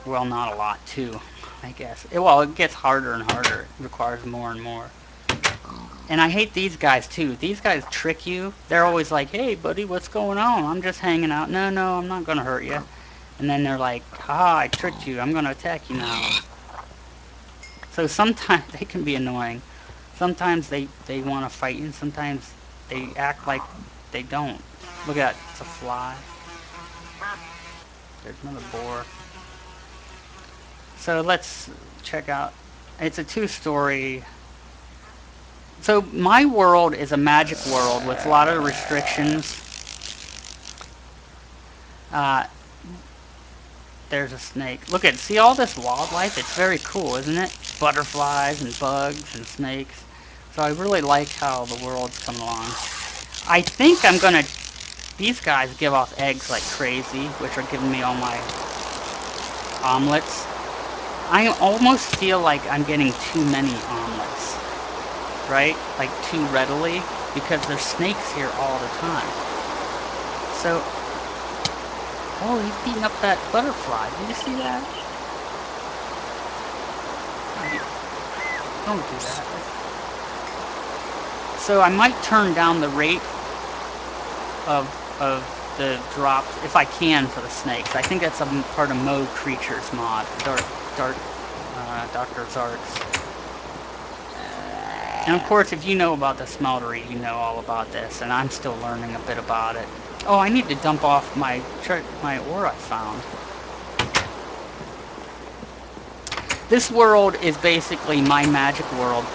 well, not a lot too, I guess. It gets harder and harder. It requires more and more. And I hate these guys too. These guys trick you. They're always like, "Hey, buddy, what's going on? I'm just hanging out." No, no, I'm not gonna hurt you. And then they're like, "Ha, I tricked you. I'm gonna attack you now." So sometimes they can be annoying. Sometimes they want to fight you, and sometimes they act like they don't. Look at that. It's a fly. There's another boar. So let's check out. It's a two-story. So my world is a magic world with a lot of restrictions. Uh, there's a snake. Look at, see all this wildlife? It's very cool, isn't it? Butterflies and bugs and snakes. So I really like how the world's coming along. I think I'm gonna These guys give off eggs like crazy, which are giving me all my omelets. I almost feel like I'm getting too many omelets, right? Like too readily, because there's snakes here all the time. So, oh, he's beating up that butterfly. Did you see that? Don't do that. So I might turn down the rate of the drops if I can for the snakes. I think that's a part of Mode Creatures mod, Dr. Zark's. And of course, if you know about the smeltery, you know all about this, and I'm still learning a bit about it. Oh, I need to dump off my ore I found. This world is basically my magic world,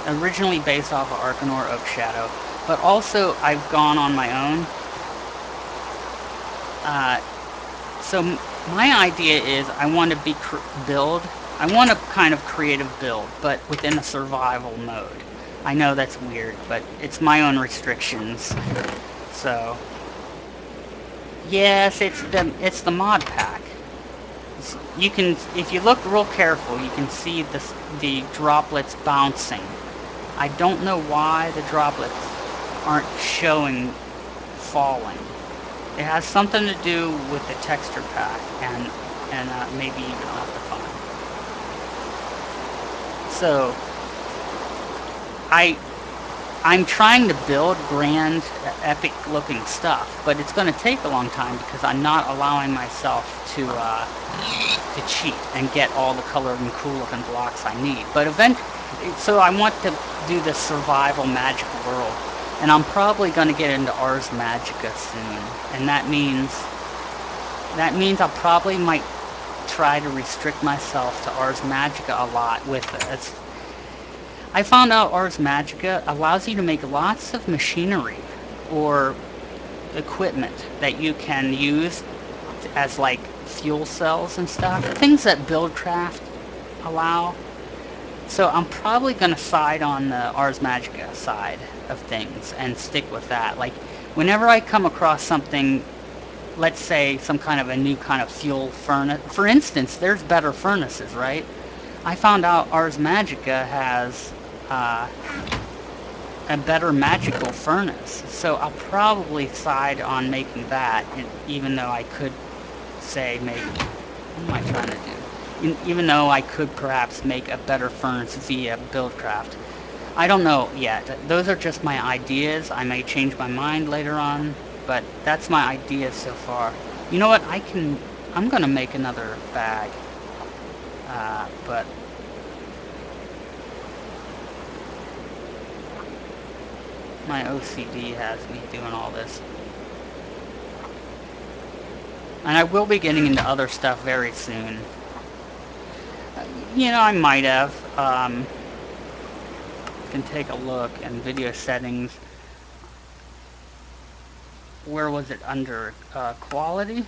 originally based off of Arcanor Oak Shadow, but also I've gone on my own. So my idea is I want to build. I want a kind of creative build, but within a survival mode. I know that's weird, but it's my own restrictions. So yes, it's the mod pack. You can, if you look real careful, you can see the droplets bouncing. I don't know why the droplets aren't showing falling. It has something to do with the texture pack and maybe even Optifine. So I'm trying to build grand, epic looking stuff, but it's going to take a long time because I'm not allowing myself to cheat and get all the colored and cool looking blocks I need. But so I want to do this survival magic world, and I'm probably going to get into Ars Magica soon, and that means I probably might try to restrict myself to Ars Magica a lot with it. I found out Ars Magica allows you to make lots of machinery or equipment that you can use as like fuel cells and stuff, things that Buildcraft allow. So I'm probably going to side on the Ars Magica side of things and stick with that. Like whenever I come across something, let's say some kind of a new kind of fuel furnace, for instance, there's better furnaces, right? I found out Ars Magica has a better magical furnace, so I'll probably side on making that, even though I could say maybe, what am I trying to do? Even though I could perhaps make a better furnace via Buildcraft. I don't know yet. Those are just my ideas. I may change my mind later on, but that's my idea so far. You know what? I'm gonna make another bag, but my OCD has me doing all this. And I will be getting into other stuff very soon. I might have. Can take a look in video settings. Where was it under quality?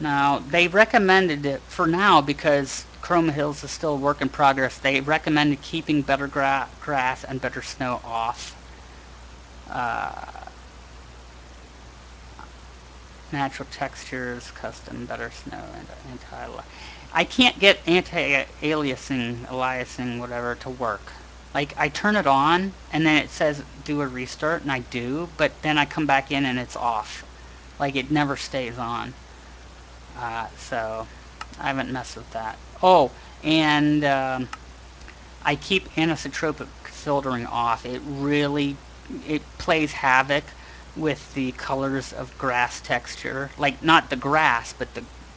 Now, they recommended it for now because Chroma Hills is still a work in progress. They recommended keeping better grass and better snow off. Natural textures, custom, better snow, and anti. I can't get aliasing, whatever, to work. Like, I turn it on, and then it says do a restart, and I do, but then I come back in and it's off. Like, it never stays on. So I haven't messed with that. Oh, and I keep anisotropic filtering off. It plays havoc with the colors of grass texture. Like, not the grass, but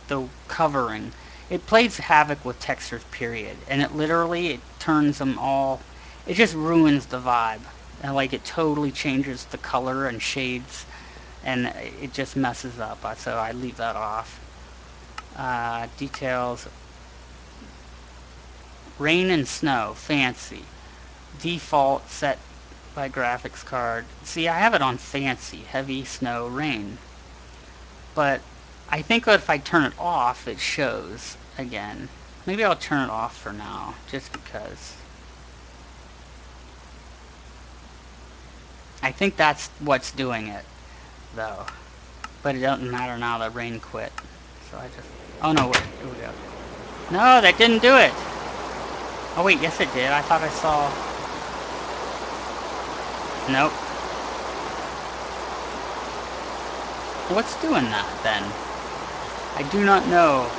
the covering. It plays havoc with textures, period. And it turns them all, it just ruins the vibe. And like, it totally changes the color and shades, and it just messes up. So I leave that off. Details. Rain and snow, fancy. Default set by graphics card. See, I have it on fancy, heavy snow, rain. But I think if I turn it off, it shows again. Maybe I'll turn it off for now, just because. I think that's what's doing it, though. But it doesn't matter now, the rain quit. So I just... Oh no, wait, here we go. No, that didn't do it! Oh wait, yes it did. I thought I saw... Nope. What's doing that, then? I do not know.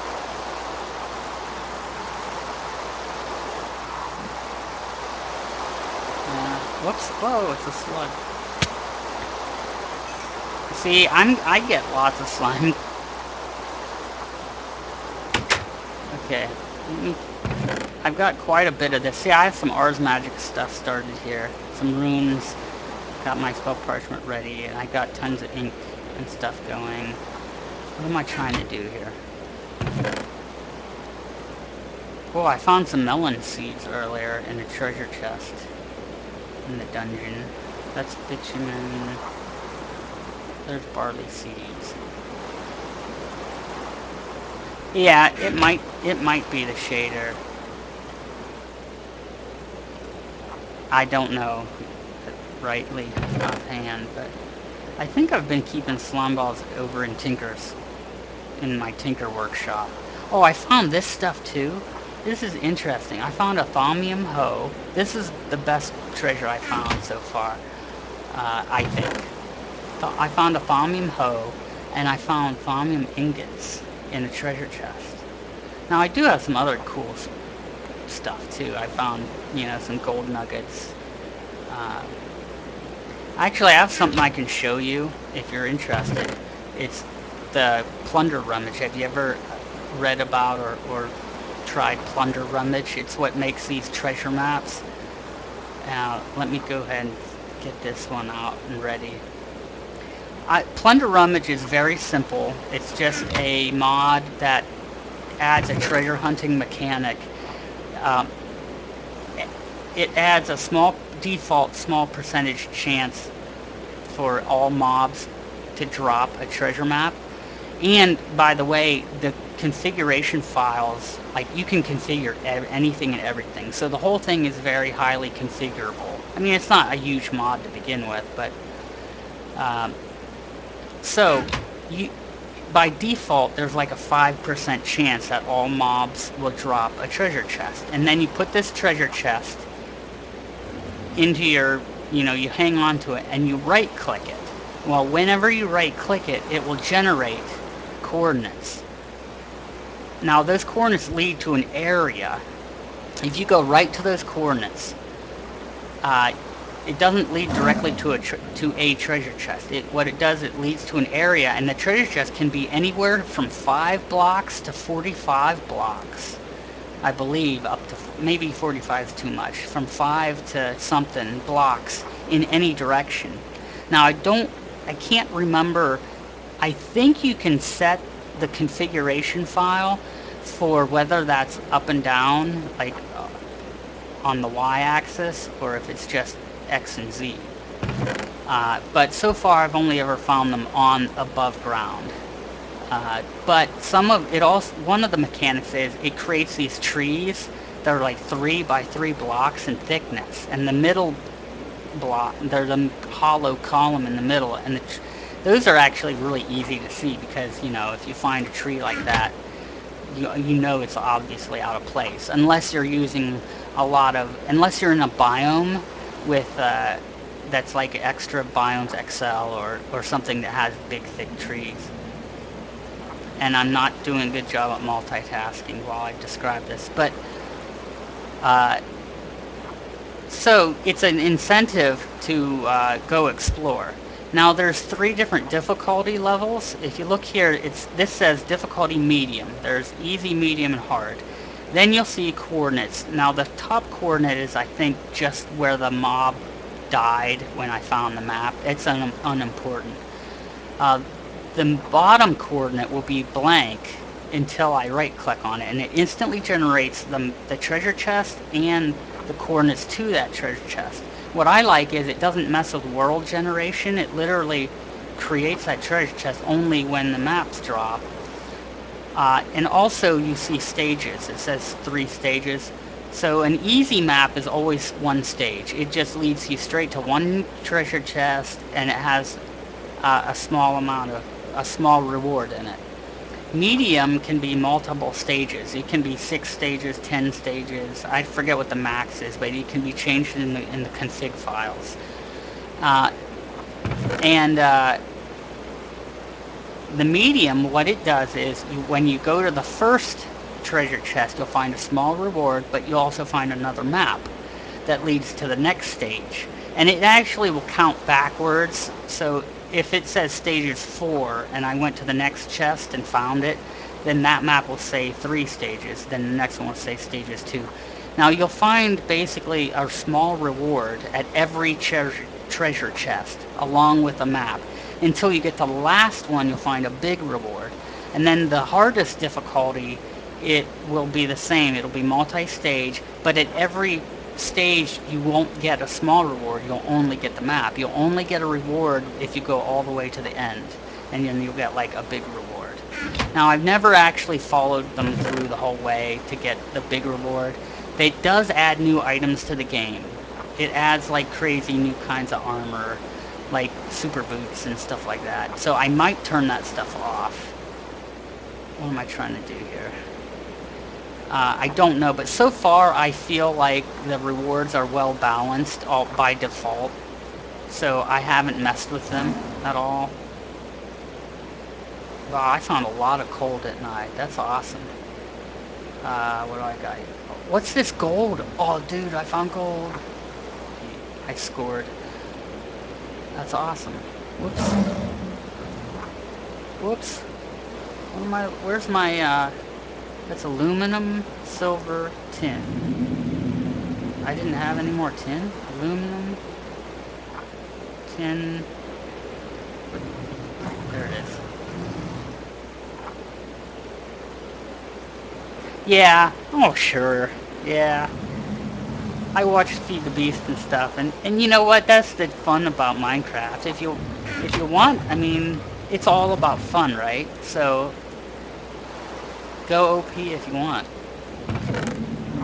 Whoops. Whoa, it's a slug. See, I get lots of slime. Okay. I've got quite a bit of this. See, I have some Ars Magic stuff started here. Some runes. Got my spell parchment ready, and I got tons of ink and stuff going. What am I trying to do here? Oh, I found some melon seeds earlier in a treasure chest in the dungeon. That's bitumen. There's barley seeds. Yeah, it might be the shader. I don't know rightly offhand, but I think I've been keeping slime balls over in my Tinker workshop. Oh, I found this stuff too. This is interesting. I found a thaumium hoe. This is the best treasure I found so far, I think. I found a thaumium hoe, and I found thaumium ingots in a treasure chest. Now, I do have some other cool stuff too. I found, some gold nuggets. Actually, I have something I can show you if you're interested. It's the plunder rummage. Have you ever read about or tried plunder rummage? It's what makes these treasure maps. Let me go ahead and get this one out and ready. Plunder rummage is very simple. It's just a mod that adds a treasure hunting mechanic. It adds a default small percentage chance for all mobs to drop a treasure map. And by the way, the configuration files, like, you can configure anything and everything. So the whole thing is very highly configurable. I mean, it's not a huge mod to begin with, but so by default, there's like a 5% chance that all mobs will drop a treasure chest. And then you put this treasure chest into your, you hang on to it and you right click it. Well, whenever you right click it, it will generate coordinates. Now, those coordinates lead to an area. If you go right to those coordinates, it doesn't lead directly to a treasure chest. What it does, it leads to an area, and the treasure chest can be anywhere from 5 blocks to 45 blocks. I believe up to, maybe 45 is too much, from 5 to something blocks in any direction. Now, I can't remember. I think you can set the configuration file for whether that's up and down, like on the y-axis, or if it's just X and Z. But so far I've only ever found them on above ground. But one of the mechanics is it creates these trees that are like 3 by 3 blocks in thickness, and the middle block, there's a hollow column in the middle, and those are actually really easy to see because, if you find a tree like that, you know it's obviously out of place, unless you're using unless you're in a biome with that's like extra biomes XL or something that has big thick trees. And I'm not doing a good job at multitasking while I describe this, but so it's an incentive to go explore. Now, there's 3 different difficulty levels. If you look here, this says difficulty medium. There's easy, medium, and hard. Then you'll see coordinates. Now, the top coordinate is, I think, just where the mob died when I found the map. It's unimportant. The bottom coordinate will be blank until I right-click on it, and it instantly generates the treasure chest and the coordinates to that treasure chest. What I like is it doesn't mess with world generation. It literally creates that treasure chest only when the maps drop. And also you see stages. It says 3 stages. So an easy map is always one stage. It just leads you straight to one treasure chest, and it has a small reward in it. Medium can be multiple stages. It can be 6 stages, 10 stages. I forget what the max is, but it can be changed in the config files. Uh, and The medium, what it does is when you go to the first treasure chest, you'll find a small reward, but you'll also find another map that leads to the next stage. And it actually will count backwards. So if it says stages 4 and I went to the next chest and found it, then that map will say 3 stages. Then the next one will say stages 2. Now you'll find basically a small reward at every treasure chest along with a map. Until you get to the last one, you'll find a big reward. And then the hardest difficulty, it will be the same. It'll be multi-stage, but at every stage you won't get a small reward. You'll only get the map. You'll only get a reward if you go all the way to the end, and then you'll get like a big reward. Now I've never actually followed them through the whole way to get the big reward. It does add new items to the game. It adds like crazy new kinds of armor, like super boots and stuff like that. So I might turn that stuff off. What am I trying to do here? I don't know, but so far I feel like the rewards are well balanced all by default. So I haven't messed with them at all. Wow, I found a lot of coal at night. That's awesome. What do I got? What's this gold? Oh, dude, I found gold. I scored. That's awesome. Whoops. Whoops. What am I? Where's my? That's aluminum, silver, tin. I didn't have any more tin. Aluminum, tin. There it is. Yeah. Oh, sure. Yeah. I watch Feed the Beast and stuff, and you know what? That's the fun about Minecraft. If you want, I mean, it's all about fun, right? So go OP if you want.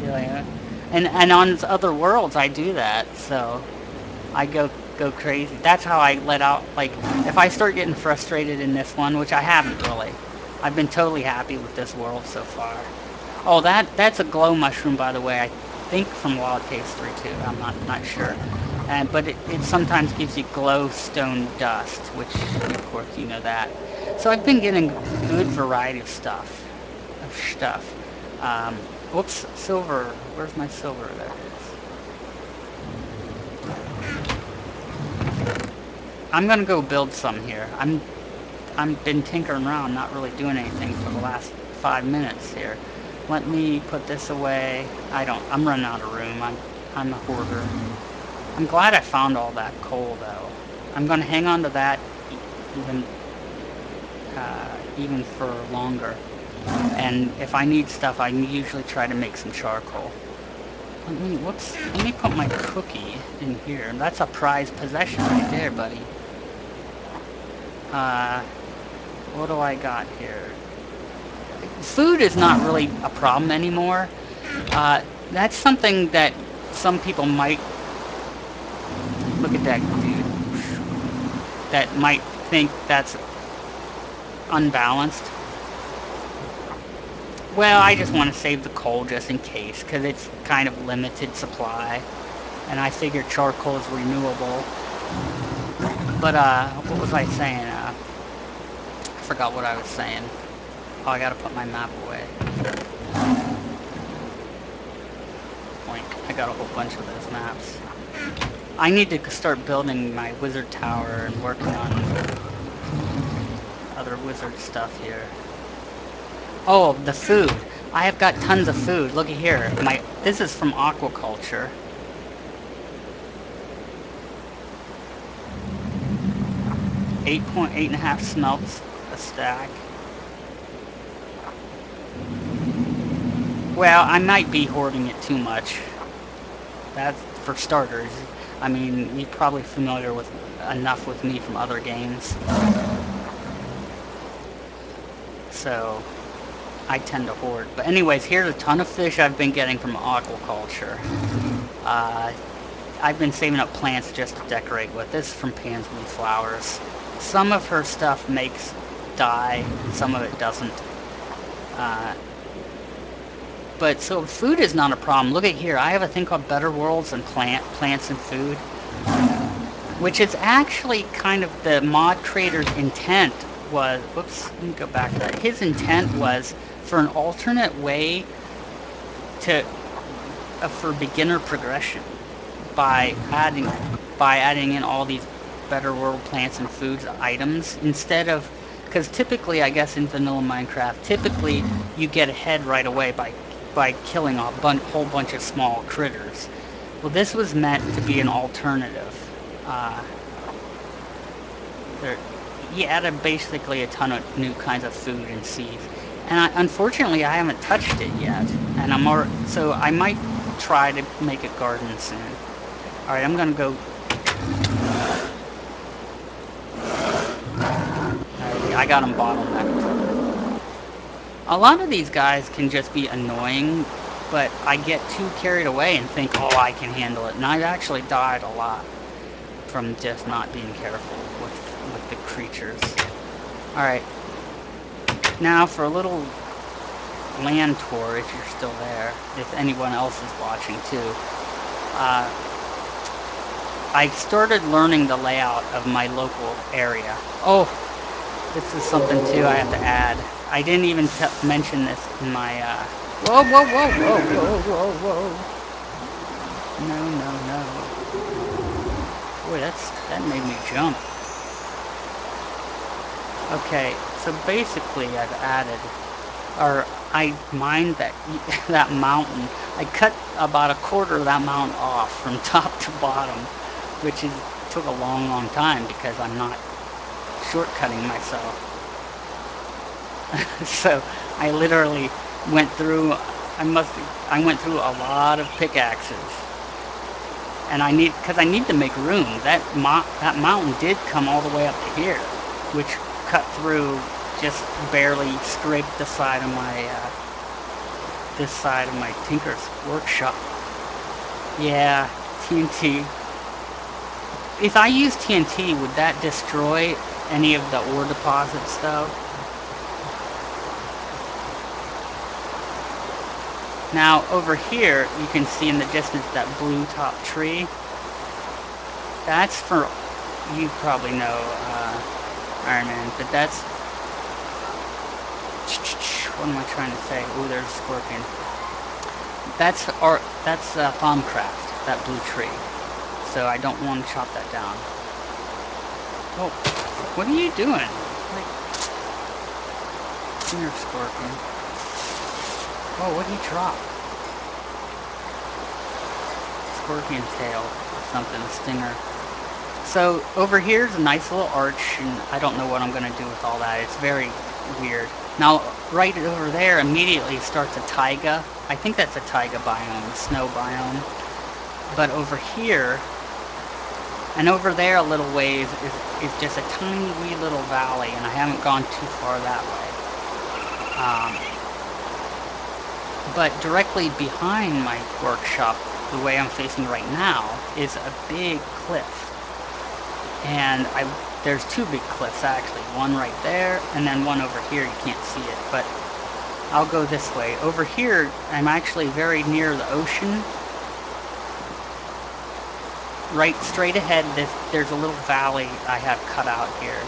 Yeah. And on other worlds, I do that. So I go crazy. That's how I let out. Like if I start getting frustrated in this one, which I haven't really, I've been totally happy with this world so far. Oh, that's a glow mushroom, by the way. I think from Wild Caves 3 too. I'm not sure. But it sometimes gives you glowstone dust, which of course you know that. So I've been getting good variety of stuff. Um, Whoops, silver. Where's my silver? There it is. I'm gonna go build some here. I'm been tinkering around, not really doing anything for the last 5 minutes here. Let me put this away. I'm running out of room. I'm a hoarder. I'm glad I found all that coal though. I'm gonna hang on to that even even for longer. And if I need stuff, I usually try to make some charcoal. Let me put my cookie in here. That's a prized possession right there, buddy. What do I got here? Food is not really a problem anymore. That's something that some people might look at that dude. That might think that's unbalanced. Well, I just want to save the coal just in case, because it's kind of limited supply, and I figure charcoal is renewable. But what was I saying? I forgot what I was saying. Oh, I gotta put my map away. Boink. I got a whole bunch of those maps. I need to start building my wizard tower and working on other wizard stuff here. Oh, the food. I have got tons of food. Looky here. This is from aquaculture. Eight and a half smelts a stack. Well, I might be hoarding it too much. That's for starters. I mean, you're probably familiar with enough with me from other games. So I tend to hoard. But anyways, here's a ton of fish I've been getting from aquaculture. Uh, I've been saving up plants just to decorate with. This is from Pam's Wee Flowers. Some of her stuff makes dye, some of it doesn't. Uh, but so food is not a problem. Look at here. I have a thing called Better Worlds and Plants and Food, which is actually kind of the mod creator's intent was. Whoops, let me go back to that. His intent was for an alternate way to for beginner progression by adding in all these Better World plants and foods items instead of, because typically I guess in vanilla Minecraft typically you get ahead right away by killing a whole bunch of small critters. Well, this was meant to be an alternative. Uh, there, he added basically a ton of new kinds of food and seeds, and unfortunately I haven't touched it yet, and so I might try to make a garden soon. All right, I'm gonna go. I got him bottlenecked. A lot of these guys can just be annoying, but I get too carried away and think, oh, I can handle it, and I've actually died a lot from just not being careful with the creatures. All right, now for a little land tour, if you're still there, if anyone else is watching too. I started learning the layout of my local area. Oh, this is something too I have to add. I didn't even mention this in my. Whoa, whoa, whoa, whoa, whoa, whoa, whoa! No, no, no! Boy, that made me jump. Okay, so basically I've added, or I mined that mountain. I cut about a quarter of that mountain off from top to bottom, which took a long, long time because I'm not shortcutting myself. So I literally went through. I went through a lot of pickaxes, and because I need to make room. That mountain did come all the way up to here, which cut through, just barely scraped the side of my this side of my tinker's workshop. Yeah, TNT. If I use TNT, would that destroy any of the ore deposits though? Now over here, you can see in the distance that blue top tree. That's for, you probably know Iron Man, but that's, what am I trying to say? Oh, there's a scorpion. That's Thaumcraft, that blue tree. So I don't want to chop that down. Oh, what are you doing? Like, come here, scorpion. Oh, what did he drop? Scorpion tail or something, a stinger. So over here is a nice little arch, and I don't know what I'm going to do with all that. It's very weird. Now, right over there immediately starts a taiga. I think that's a taiga biome, a snow biome. But over here, and over there a little ways, is just a tiny wee little valley, and I haven't gone too far that way. But directly behind my workshop, the way I'm facing right now, is a big cliff. And there's two big cliffs actually, one right there and then one over here. You can't see it, but I'll go this way. Over here, I'm actually very near the ocean. Right straight ahead, there's a little valley I have cut out here.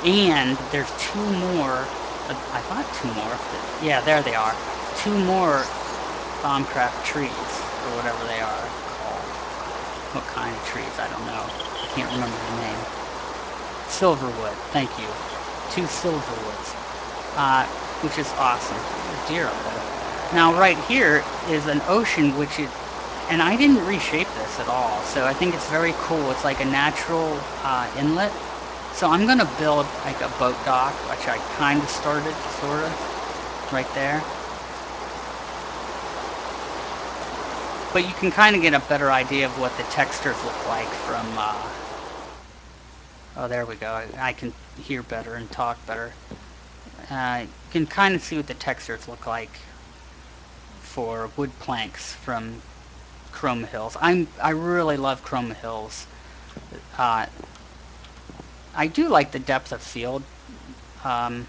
And there's two more, I thought two more, yeah, there they are. Two more Thaumcraft trees, or whatever they are called. What kind of trees, I don't know. I can't remember the name. Silverwood, thank you. Two silverwoods, which is awesome. There's deer up there. Now right here is an ocean, and I didn't reshape this at all, so I think it's very cool. It's like a natural inlet. So I'm gonna build like a boat dock, which I kind of started, sort of, right there. But you can kind of get a better idea of what the textures look like from, oh, there we go. I can hear better and talk better. You can kind of see what the textures look like for wood planks from Chroma Hills. I really love Chroma Hills. Uh, I do like the depth of field um,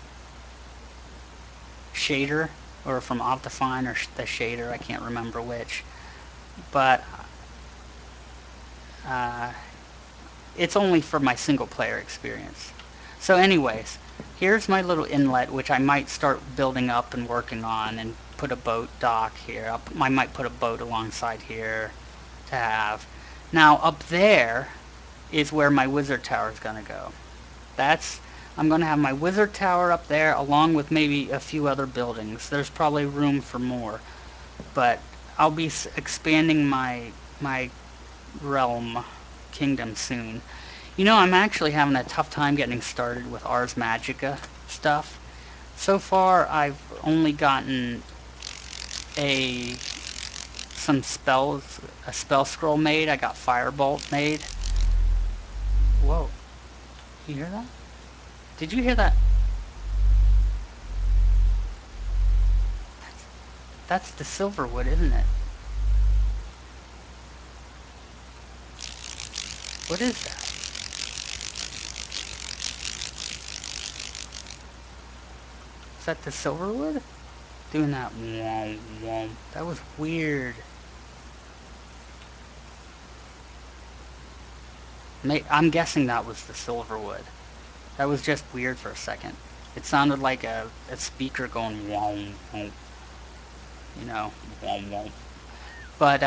shader, or from Optifine, or the shader. I can't remember which, but uh, it's only for my single player experience. So, anyways, here's my little inlet, which I might start building up and working on, and put a boat dock here. I might put a boat alongside here to have. Now, up there is where my wizard tower is going to go. That's I'm going to have my wizard tower up there, along with maybe a few other buildings. There's probably room for more, but I'll be expanding my realm kingdom soon. You know, I'm actually having a tough time getting started with Ars Magica stuff. So far, I've only gotten a some spells, a spell scroll made. I got Firebolt made. Whoa, you hear that? Did you hear that? That's the Silverwood, isn't it? What is that? Is that the Silverwood? Doing that womp womp. That was weird. I'm guessing that was the Silverwood. That was just weird for a second. It sounded like a speaker going womp womp. You know, womp womp. But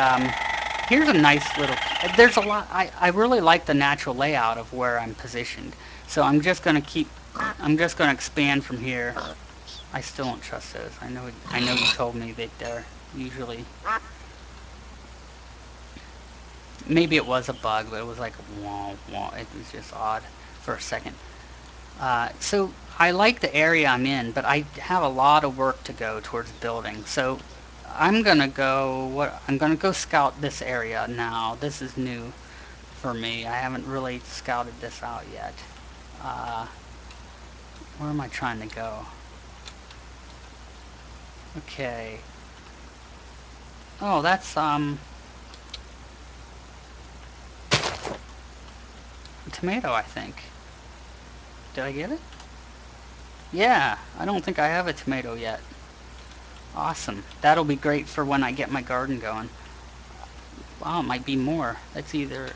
here's a nice little. There's a lot. I really like the natural layout of where I'm positioned. So I'm just gonna keep. I'm just gonna expand from here. I still don't trust those. I know you told me that they're usually. Maybe it was a bug, but it was like wah wah. It was just odd for a second. So I like the area I'm in, but I have a lot of work to go towards building. So I'm gonna go. What I'm gonna go scout this area now. This is new for me. I haven't really scouted this out yet. Uh, where am I trying to go? Okay. Oh, that's a tomato, I think. Did I get it? Yeah, I don't think I have a tomato yet. Awesome. That'll be great for when I get my garden going. Wow, it might be more. Let's either...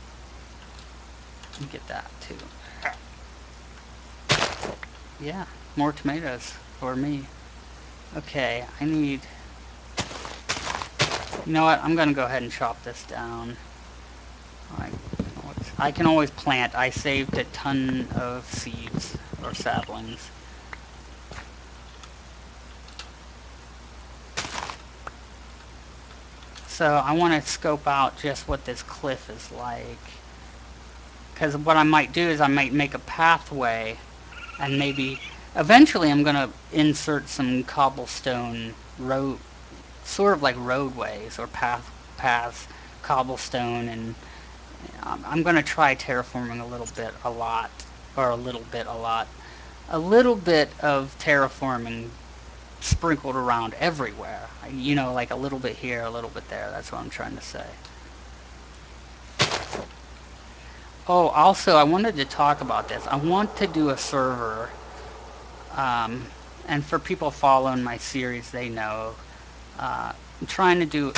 Let me get that too. Yeah, more tomatoes for me. Okay, I need... You know what? I'm going to go ahead and chop this down. I can always plant. I saved a ton of seeds or saplings. So I want to scope out just what this cliff is like. Because what I might do is I might make a pathway, and maybe eventually I'm going to insert some cobblestone road, sort of like roadways or paths, cobblestone, and I'm going to try terraforming a little bit, a lot, or a little bit, a lot. A little bit of terraforming sprinkled around everywhere. You know, like a little bit here, a little bit there. That's what I'm trying to say. Oh, also, I wanted to talk about this. I want to do a server, um, and for people following my series, they know. I'm trying to do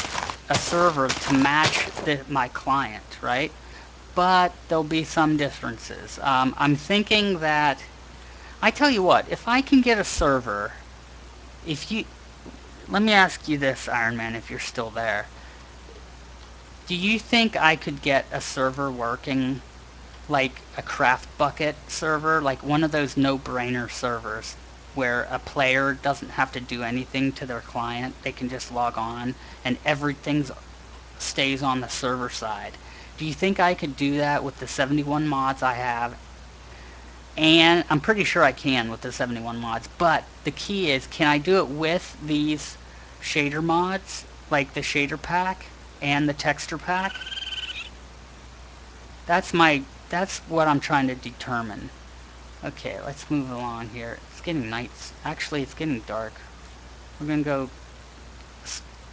a server to match my client, right? But there'll be some differences. I'm thinking that, I tell you what, if I can get a server, if you, let me ask you this, Iron Man, if you're still there. Do you think I could get a server working like a craft bucket server, like one of those no-brainer servers where a player doesn't have to do anything to their client? They can just log on and everything stays on the server side. Do you think I could do that with the 71 mods I have? And I'm pretty sure I can with the 71 mods, but the key is, can I do it with these shader mods, like the shader pack and the texture pack? That's what I'm trying to determine. Okay, let's move along here. It's getting nights. Actually, it's getting dark. We're gonna go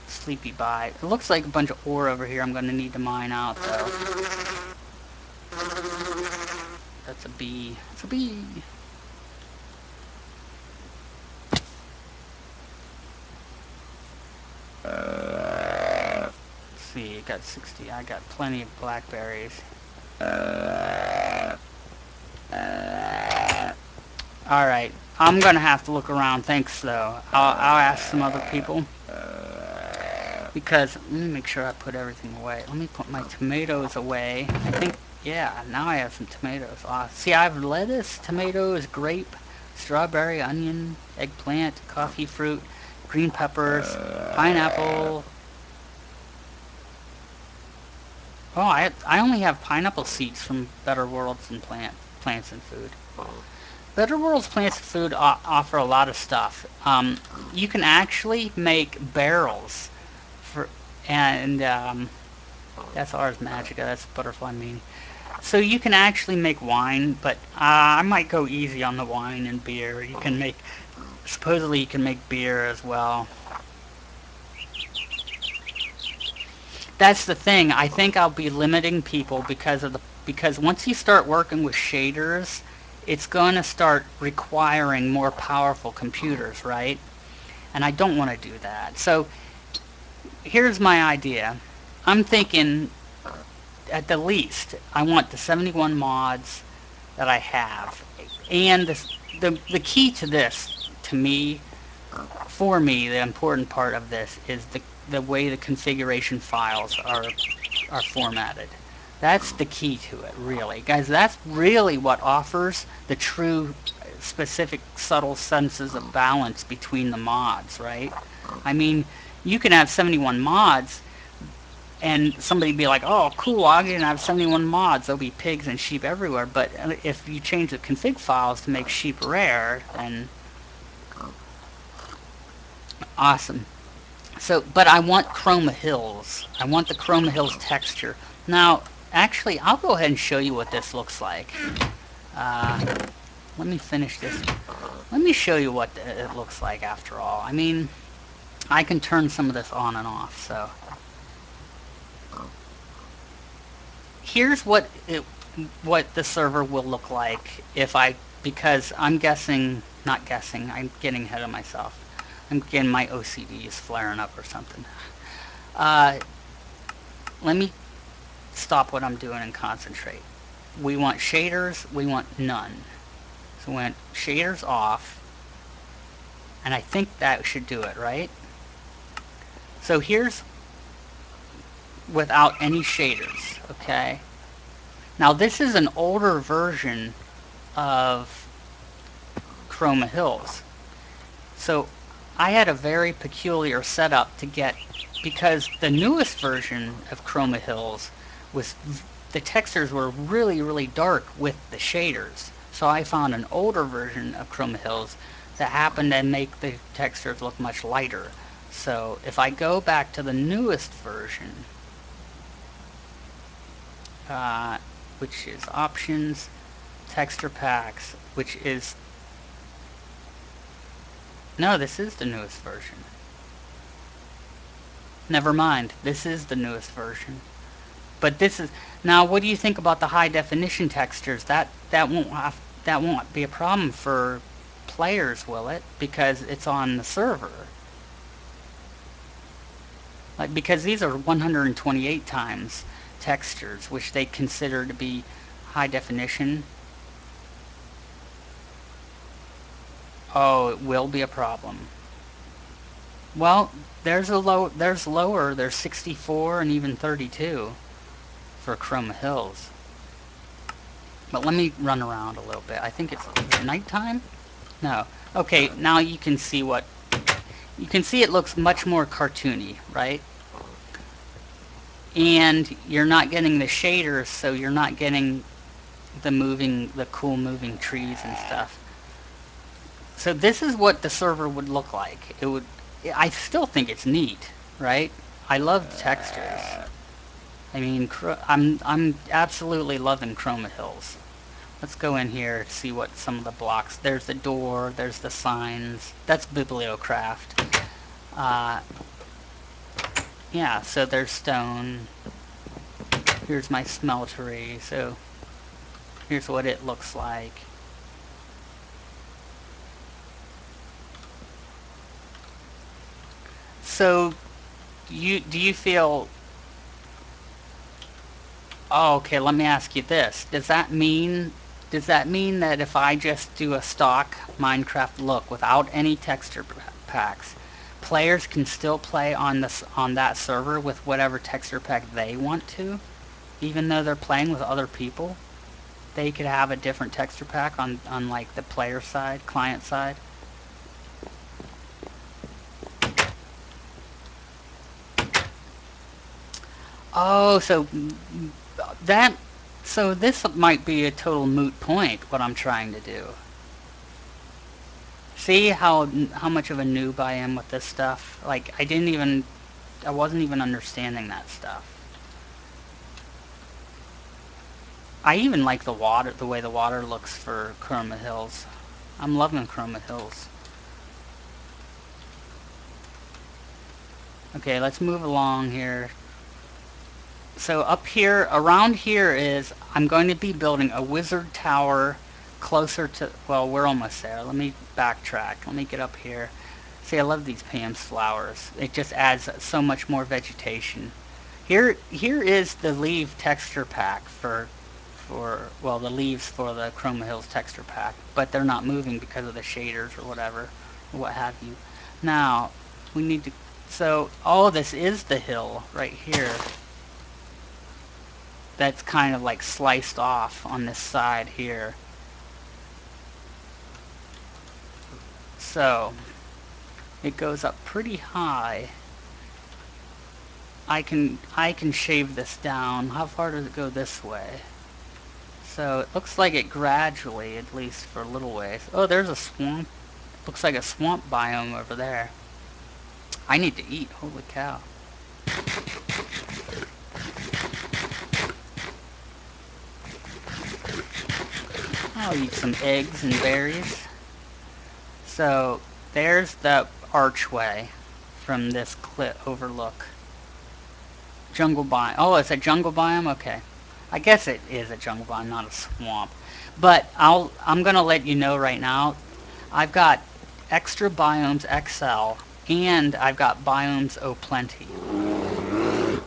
sleepy bye. It looks like a bunch of ore over here I'm gonna need to mine out, though. That's a bee. It's a bee. Let's see, it got 60. I got plenty of blackberries. Alright, I'm gonna have to look around. Thanks, though. I'll ask some other people. Because, let me make sure I put everything away. Let me put my tomatoes away. I think, yeah, now I have some tomatoes. See, I have lettuce, tomatoes, grape, strawberry, onion, eggplant, coffee fruit, green peppers, pineapple. Oh, I only have pineapple seeds from Better Worlds and Plants and Food. Better Worlds Plants and Food offer a lot of stuff. You can actually make barrels for, and that's Ars Magica. That's Butterfly Meanie. So you can actually make wine, but I might go easy on the wine and beer. You can make, supposedly you can make beer as well. That's the thing. I think I'll be limiting people because once you start working with shaders, it's going to start requiring more powerful computers, right? And I don't want to do that. So here's my idea. I'm thinking at the least I want the 71 mods that I have. And the key to this, to me, for me, the important part of this is the way the configuration files are formatted. That's the key to it, really. Guys, that's really what offers the true specific subtle senses of balance between the mods, right? I mean, you can have 71 mods and somebody be like, oh, cool, I'm going to have 71 mods. There'll be pigs and sheep everywhere. But if you change the config files to make sheep rare, then awesome. So, but I want Chroma Hills. I want the Chroma Hills texture. Now, actually, I'll go ahead and show you what this looks like. Let me finish this. Let me show you what it looks like after all. I mean, I can turn some of this on and off, so. Here's what the server will look like if because I'm guessing, not guessing, I'm getting ahead of myself. I'm getting my OCD is flaring up or something. Let me stop what I'm doing and concentrate. We want shaders, we want none. So we want shaders off, and I think that should do it, right? So here's without any shaders, okay? Now this is an older version of Chroma Hills. So I had a very peculiar setup to get, because the newest version of Chroma Hills was, the textures were really, really dark with the shaders. So I found an older version of Chroma Hills that happened to make the textures look much lighter. So if I go back to the newest version, which is options, texture packs, which is, no, this is the newest version. Never mind, this is the newest version. But this is, now what do you think about the high definition textures? That won't be a problem for players, will it? Because it's on the server. Like, because these are 128 times textures, which they consider to be high definition. Oh, it will be a problem. Well, there's lower, there's 64 and even 32 for Chroma Hills. But let me run around a little bit. I think it's nighttime? No. Okay, now you can see it looks much more cartoony, right? And you're not getting the shaders, so you're not getting the cool moving trees and stuff. So this is what the server would look like. I still think it's neat, right? I love the textures. I mean, I'm absolutely loving Chroma Hills. Let's go in here to see what some of the blocks. There's the door, there's the signs. That's bibliocraft. Uh, yeah, so there's stone. Here's my smeltery, so here's what it looks like. So, do you feel... Oh, okay, let me ask you this. Does that mean that if I just do a stock Minecraft look without any texture packs, players can still play on that server with whatever texture pack they want to, even though they're playing with other people? They could have a different texture pack on like the player side, client side. Oh, that so this might be a total moot point what I'm trying to do. See how much of a noob I am with this stuff? Like I wasn't even understanding that stuff. I even like the way the water looks for Chroma Hills. I'm loving Chroma Hills. Okay, let's move along here. So up here, around here is, I'm going to be building a wizard tower closer to, well, we're almost there. Let me backtrack. Let me get up here. See, I love these Pam's flowers. It just adds so much more vegetation. Here is the leaf texture pack well, the leaves for the Chroma Hills texture pack, but they're not moving because of the shaders or whatever, or what have you. Now, we need to, so all of this is the hill right here that's kind of like sliced off on this side here. So, it goes up pretty high. I can shave this down. How far does it go this way? So it looks like it gradually, at least for a little ways. Oh, there's a swamp. Looks like a swamp biome over there. I need to eat. Holy cow. I'll eat some eggs and berries. So there's the archway from this cliff overlook. Jungle biome. Oh, it's a jungle biome? Okay. I guess it is a jungle biome, not a swamp. But I'm gonna let you know right now, I've got extra biomes XL, and I've got biomes O plenty.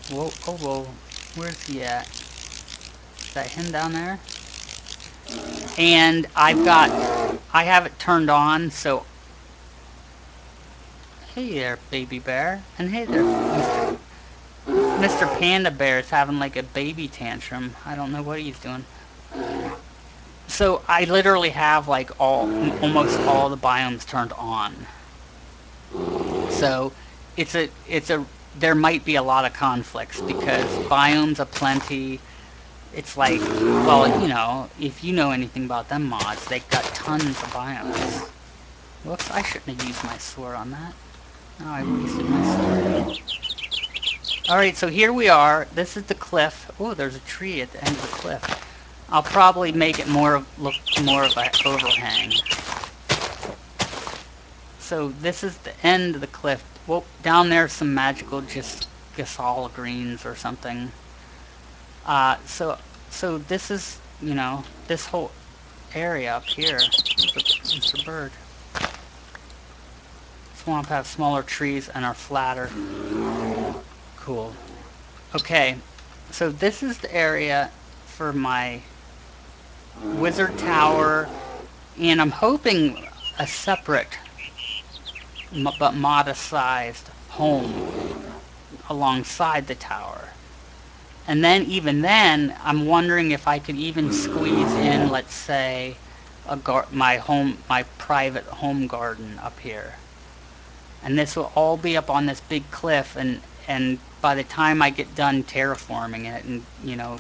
Whoa, oh, whoa. Where's he at? Is that him down there? And I have it turned on, so... Hey there, baby bear. And hey there, Mr. Panda Bear is having like a baby tantrum. I don't know what he's doing. So I literally have like almost all the biomes turned on. So it's a there might be a lot of conflicts because biomes aplenty. It's like, well, if you know anything about them mods, they've got tons of biomes. Whoops, I shouldn't have used my sword on that. Now I wasted my sword. Alright, so here we are. This is the cliff. Oh, there's a tree at the end of the cliff. I'll probably make it look more of an overhang. So this is the end of the cliff. Well, down there's some magical just Gasol greens or something. So this is, this whole area up here. Mr. Bird. Swamp have smaller trees and are flatter. Cool. Okay, so this is the area for my wizard tower, and I'm hoping a separate but modest-sized home alongside the tower. And then, even then, I'm wondering if I could even squeeze in, let's say, my private home garden up here. And this will all be up on this big cliff, and by the time I get done terraforming it and,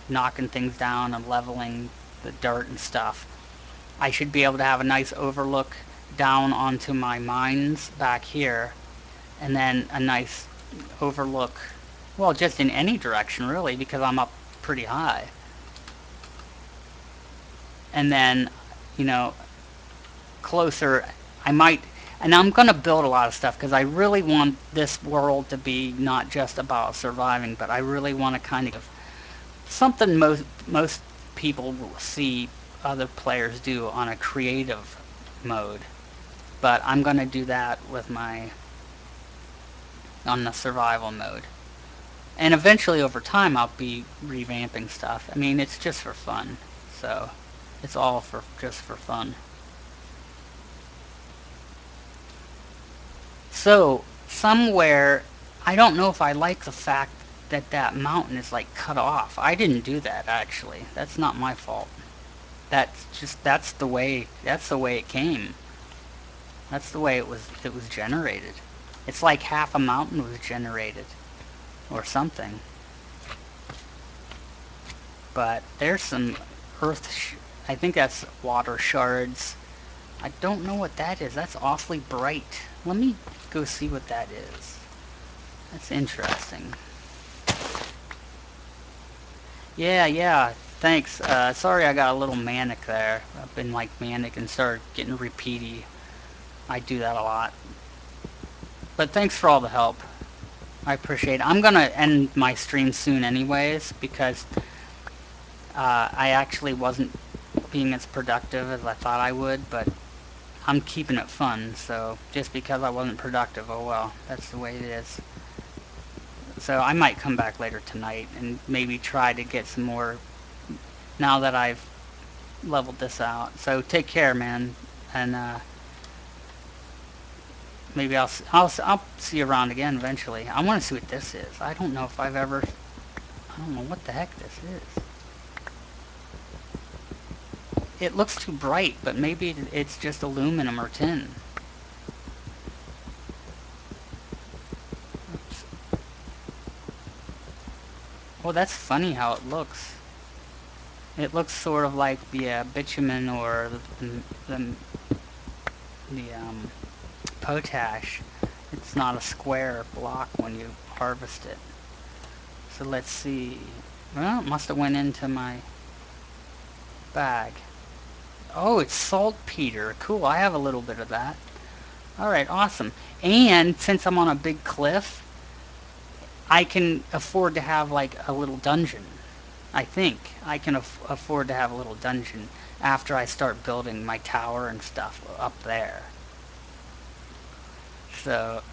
knocking things down and leveling the dirt and stuff, I should be able to have a nice overlook down onto my mines back here, and then a nice overlook, well, just in any direction really, because I'm up pretty high. and then, you know, closer, I might, and I'm gonna build a lot of stuff because I really want this world to be not just about surviving, but I really want to kind of something most people will see other players do on a creative mode. But I'm gonna do that with my on the survival mode. And eventually over time I'll be revamping stuff. I mean, it's just for fun. So it's all for just for fun. So somewhere, I don't know if I like the fact that that mountain is like cut off. I didn't do that actually. That's not my fault. That's the way it came. That's the way it was generated. It's like half a mountain was generated or something. But there's some earth I think that's water shards. I don't know what that is. That's awfully bright. Let me go see what that is. That's interesting. Yeah, yeah. Thanks. Sorry I got a little manic there. I've been like manic and started getting repeaty. I do that a lot. But thanks for all the help. I appreciate it. I'm gonna end my stream soon anyways because I actually wasn't being as productive as I thought I would, but I'm keeping it fun, so just because I wasn't productive, oh well, that's the way it is. So I might come back later tonight and maybe try to get some more now that I've leveled this out. So take care, man, and maybe I'll see you around again eventually. I want to see what this is. I don't know if I've ever. I don't know what the heck this is. It looks too bright, but maybe it's just aluminum or tin. Oops. Well, that's funny how it looks. It looks sort of like the bitumen or the potash. It's not a square block when you harvest it. So let's see. Well, it must have went into my bag. Oh, it's saltpeter. Cool, I have a little bit of that. Alright, awesome. And since I'm on a big cliff, I can afford to have like a little dungeon. I think I can afford to have a little dungeon after I start building my tower and stuff up there. So,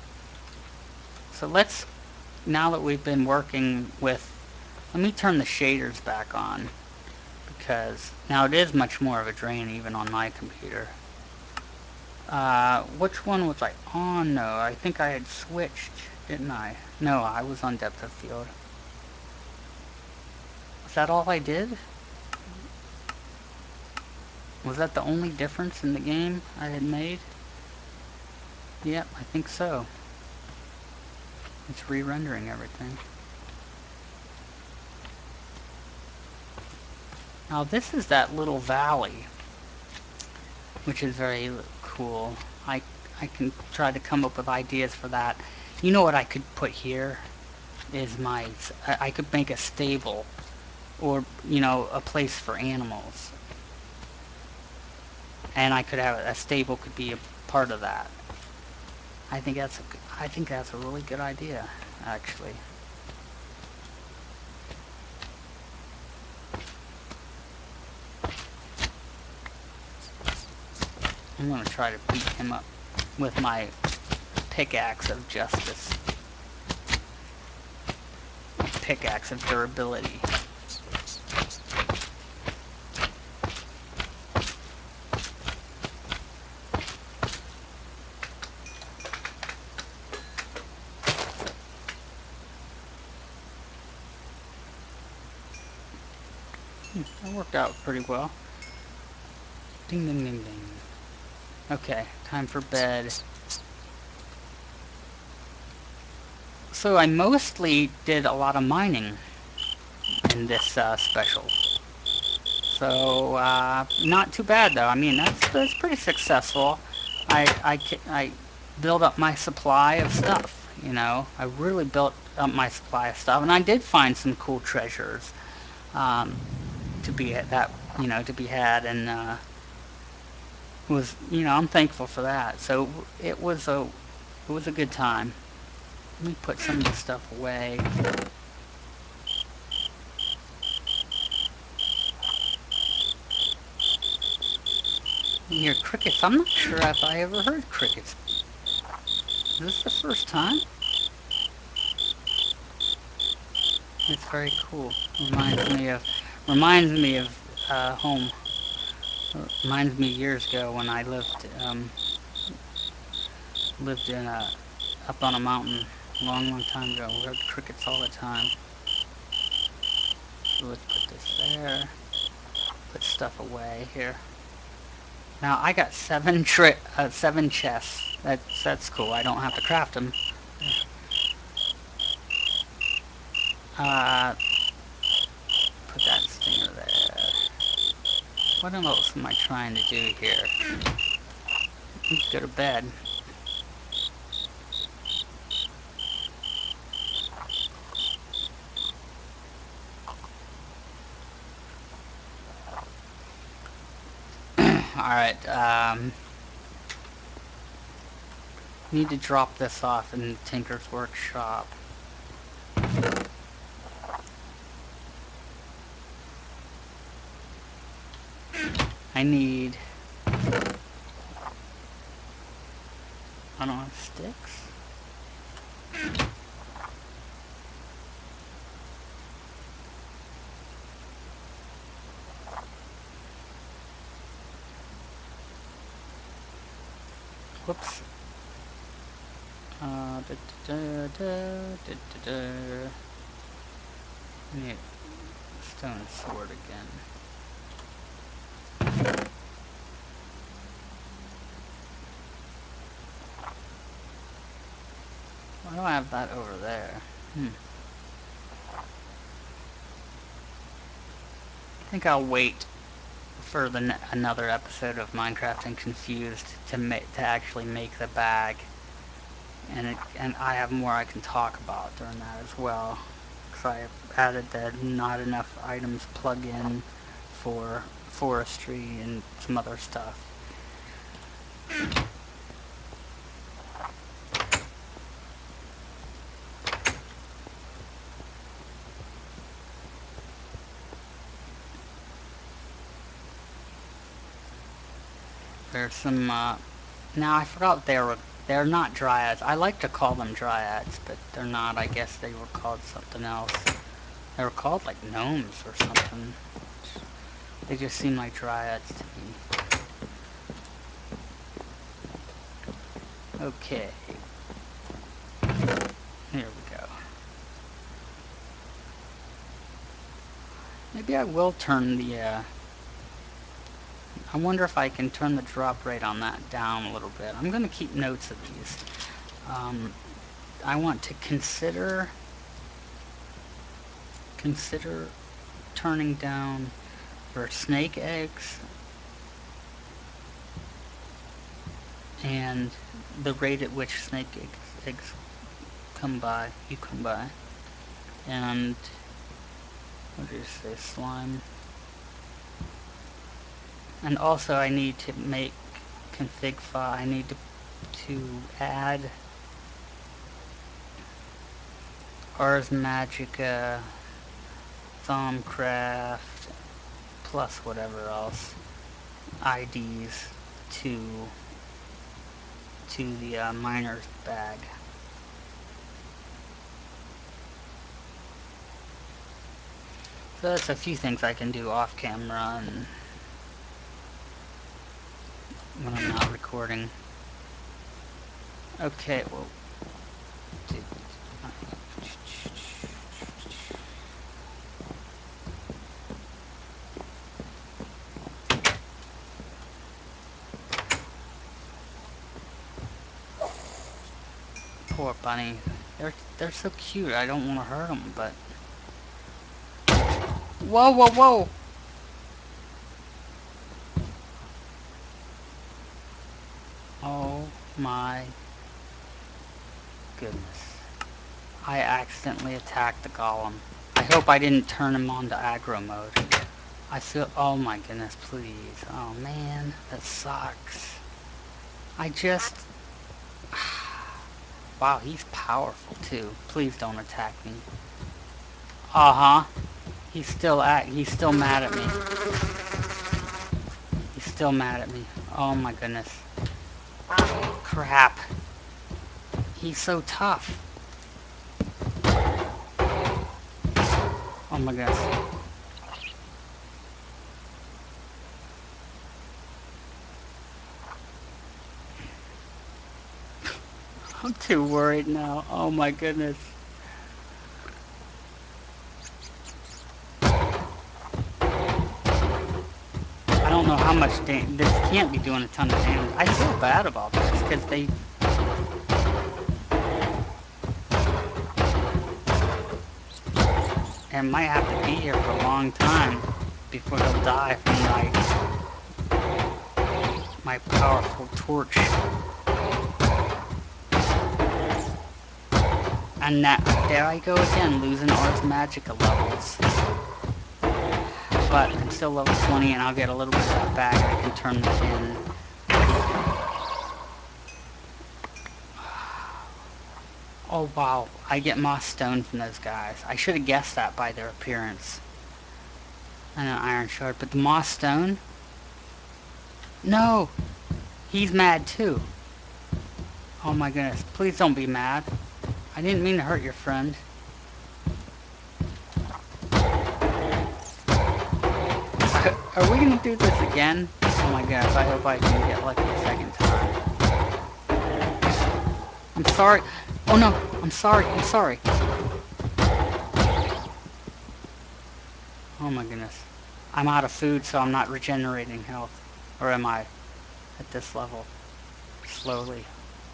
so let's, now that we've been working with, let me turn the shaders back on because now it is much more of a drain even on my computer. Which one was I on? No, I think I had switched, didn't I? No, I was on depth of field. Was that all I did? Was that the only difference in the game I had made? Yep, I think so. It's re-rendering everything. Now this is that little valley, which is very cool. I I can try to come up with ideas for that. You know what I could put here is I could make a stable or a place for animals, and I could have a stable could be a part of that. I think that's a really good idea, actually. I'm gonna try to beat him up with my pickaxe of justice, pickaxe of durability. That worked out pretty well. Ding ding ding ding. Okay, time for bed. So I mostly did a lot of mining in this special. So not too bad though. I mean that's pretty successful. I built up my supply of stuff. I really built up my supply of stuff, and I did find some cool treasures. Um, to be that to be had, and was I'm thankful for that. So it was a good time. Let me put some of this stuff away. You hear crickets. I'm not sure if I ever heard crickets. Is this the first time? It's very cool. Reminds me of home. Reminds me years ago when I lived in a up on a mountain a long, long time ago. We heard crickets all the time. So let's put this there. Put stuff away here. Now I got seven chests. That's cool. I don't have to craft them. Uh, put that stinger there. What else am I trying to do here? Let's go to bed. Alright, need to drop this off in Tinker's workshop. I need, I don't know, sticks? Whoops. Da, da, da, da, da, da. Need stone sword again. Why do I have that over there? I think I'll wait for another episode of Minecraft and Confused to actually make the bag, and I have more I can talk about during that as well, because I have added the not enough items plug-in for forestry and some other stuff. There's some now I forgot they're not dryads. I like to call them dryads, but they're not. I guess they were called something else. They were called like gnomes or something. They just seem like dryads to me. Okay. Here we go. Maybe I will turn the, I wonder if I can turn the drop rate on that down a little bit. I'm going to keep notes of these. I want to consider turning down for snake eggs and the rate at which eggs come by, and what did you say, slime? And also I need to make config file. I need to add Ars Magica, Thaumcraft, plus whatever else IDs to the miner's bag. So that's a few things I can do off camera and when I'm not recording. Okay, well, poor bunny. They're so cute. I don't want to hurt them, but whoa, whoa, whoa! Oh my goodness. I accidentally attacked the golem. I hope I didn't turn him on to aggro mode. I feel. Oh my goodness, please. Oh man, that sucks. I just. Wow, he's powerful too. Please don't attack me. Uh huh. He's still mad at me. He's still mad at me. Oh my goodness. Crap. He's so tough. Oh my goodness. I'm too worried now. Oh my goodness. I don't know how much damage. This can't be doing a ton of damage. I feel bad about this because they. And might have to be here for a long time before he'll die from my powerful torch. And that, there I go again, losing Ars Magica levels. But I'm still level 20 and I'll get a little bit of that back and I can turn this in. Oh wow, I get Moss Stone from those guys. I should have guessed that by their appearance. And an Iron Shard, but the Moss Stone? No! He's mad too. Oh my goodness, please don't be mad. I didn't mean to hurt your friend. Are we gonna do this again? Oh my gosh, I hope I can get lucky a second time. I'm sorry. Oh no, I'm sorry, I'm sorry. Oh my goodness. I'm out of food, so I'm not regenerating health. Or am I at this level? Slowly.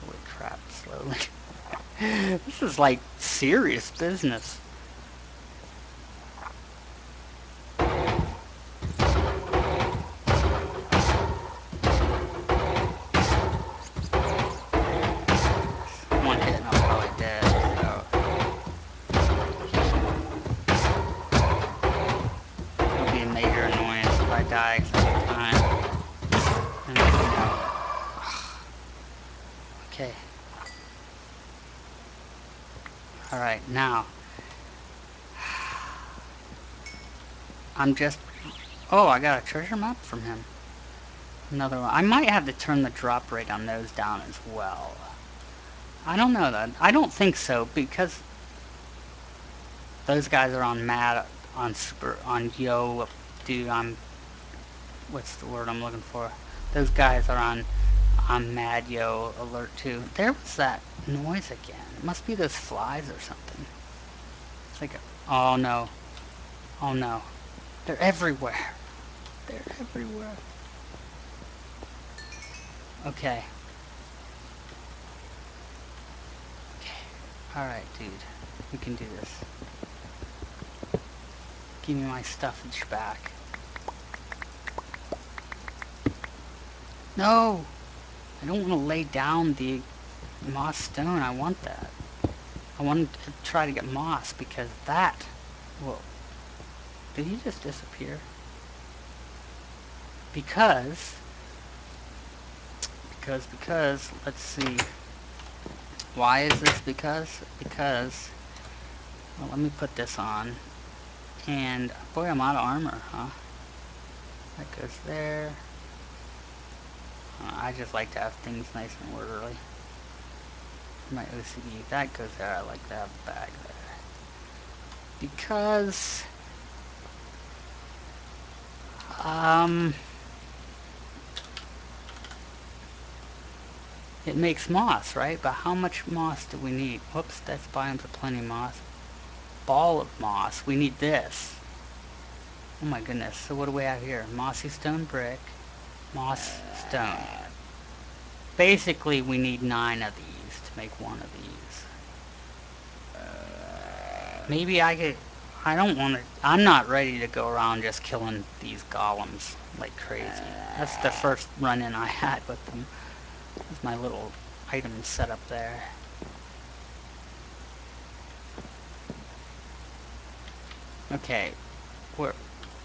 Holy crap, slowly. This is like serious business. One hit and I'm probably dead, so it'll be a major annoyance if I die a second time. And, okay. Alright, now. I'm just... Oh, I got a treasure map from him. Another one. I might have to turn the drop rate on those down as well. I don't know that. I don't think so, because those guys are on mad, on super, on yo, dude, what's the word I'm looking for? Those guys are on mad yo alert too. There was that noise again. It must be those flies or something. It's like, oh no. Oh no. They're everywhere. They're everywhere. Okay. Okay. Alright, dude. We can do this. Give me my stuffage back. No! I don't want to lay down the moss stone. I want that. I want to try to get moss because that... Whoa. Did he just disappear? Because... let's see. Why is this because? Because... Well, let me put this on. And, boy, I'm out of armor, huh? That goes there. I just like to have things nice and orderly. My OCD, that goes there. I like to have a bag there. Because... Um... It makes moss, right? But how much moss do we need? Whoops, that's biomes of plenty moss. Ball of moss. We need this. Oh my goodness. So what do we have here? Mossy stone brick. Moss stone. Basically, we need 9 of these to make one of these. Maybe I could... I don't want to... I'm not ready to go around just killing these golems like crazy. That's the first run-in I had with them. That's my little item set up there. Okay. Where...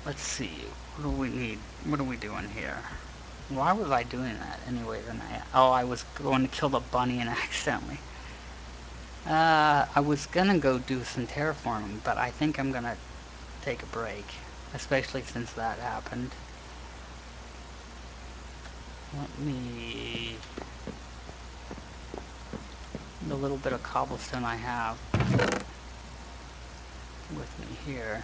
Let's see. What do we need? What are we doing here? Why was I doing that anyway tonight? Oh, I was going to kill the bunny and accidentally. I was gonna go do some terraforming, but I think I'm gonna take a break, especially since that happened. Let me... The little bit of cobblestone I have with me here.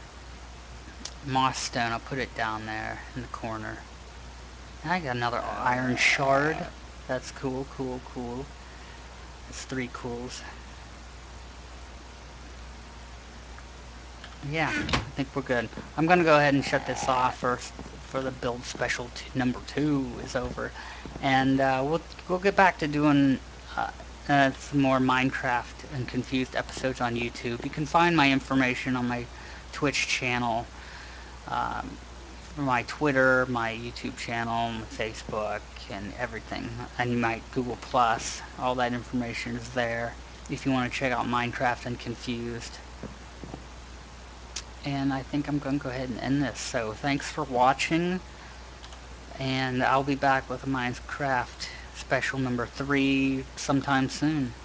Moss stone, I'll put it down there in the corner. And I got another iron shard. That's cool, cool, cool. That's 3 cools. Yeah, I think we're good. I'm gonna go ahead and shut this off first for the build special number 2 is over, and we'll get back to doing some more Minecraft and Confused episodes on YouTube. You can find my information on my Twitch channel, um, my Twitter, my YouTube channel, my Facebook, and everything, and my Google Plus. All that information is there if you want to check out Minecraft and Confused. And I think I'm going to go ahead and end this. So thanks for watching, and I'll be back with a Minecraft special number 3 sometime soon.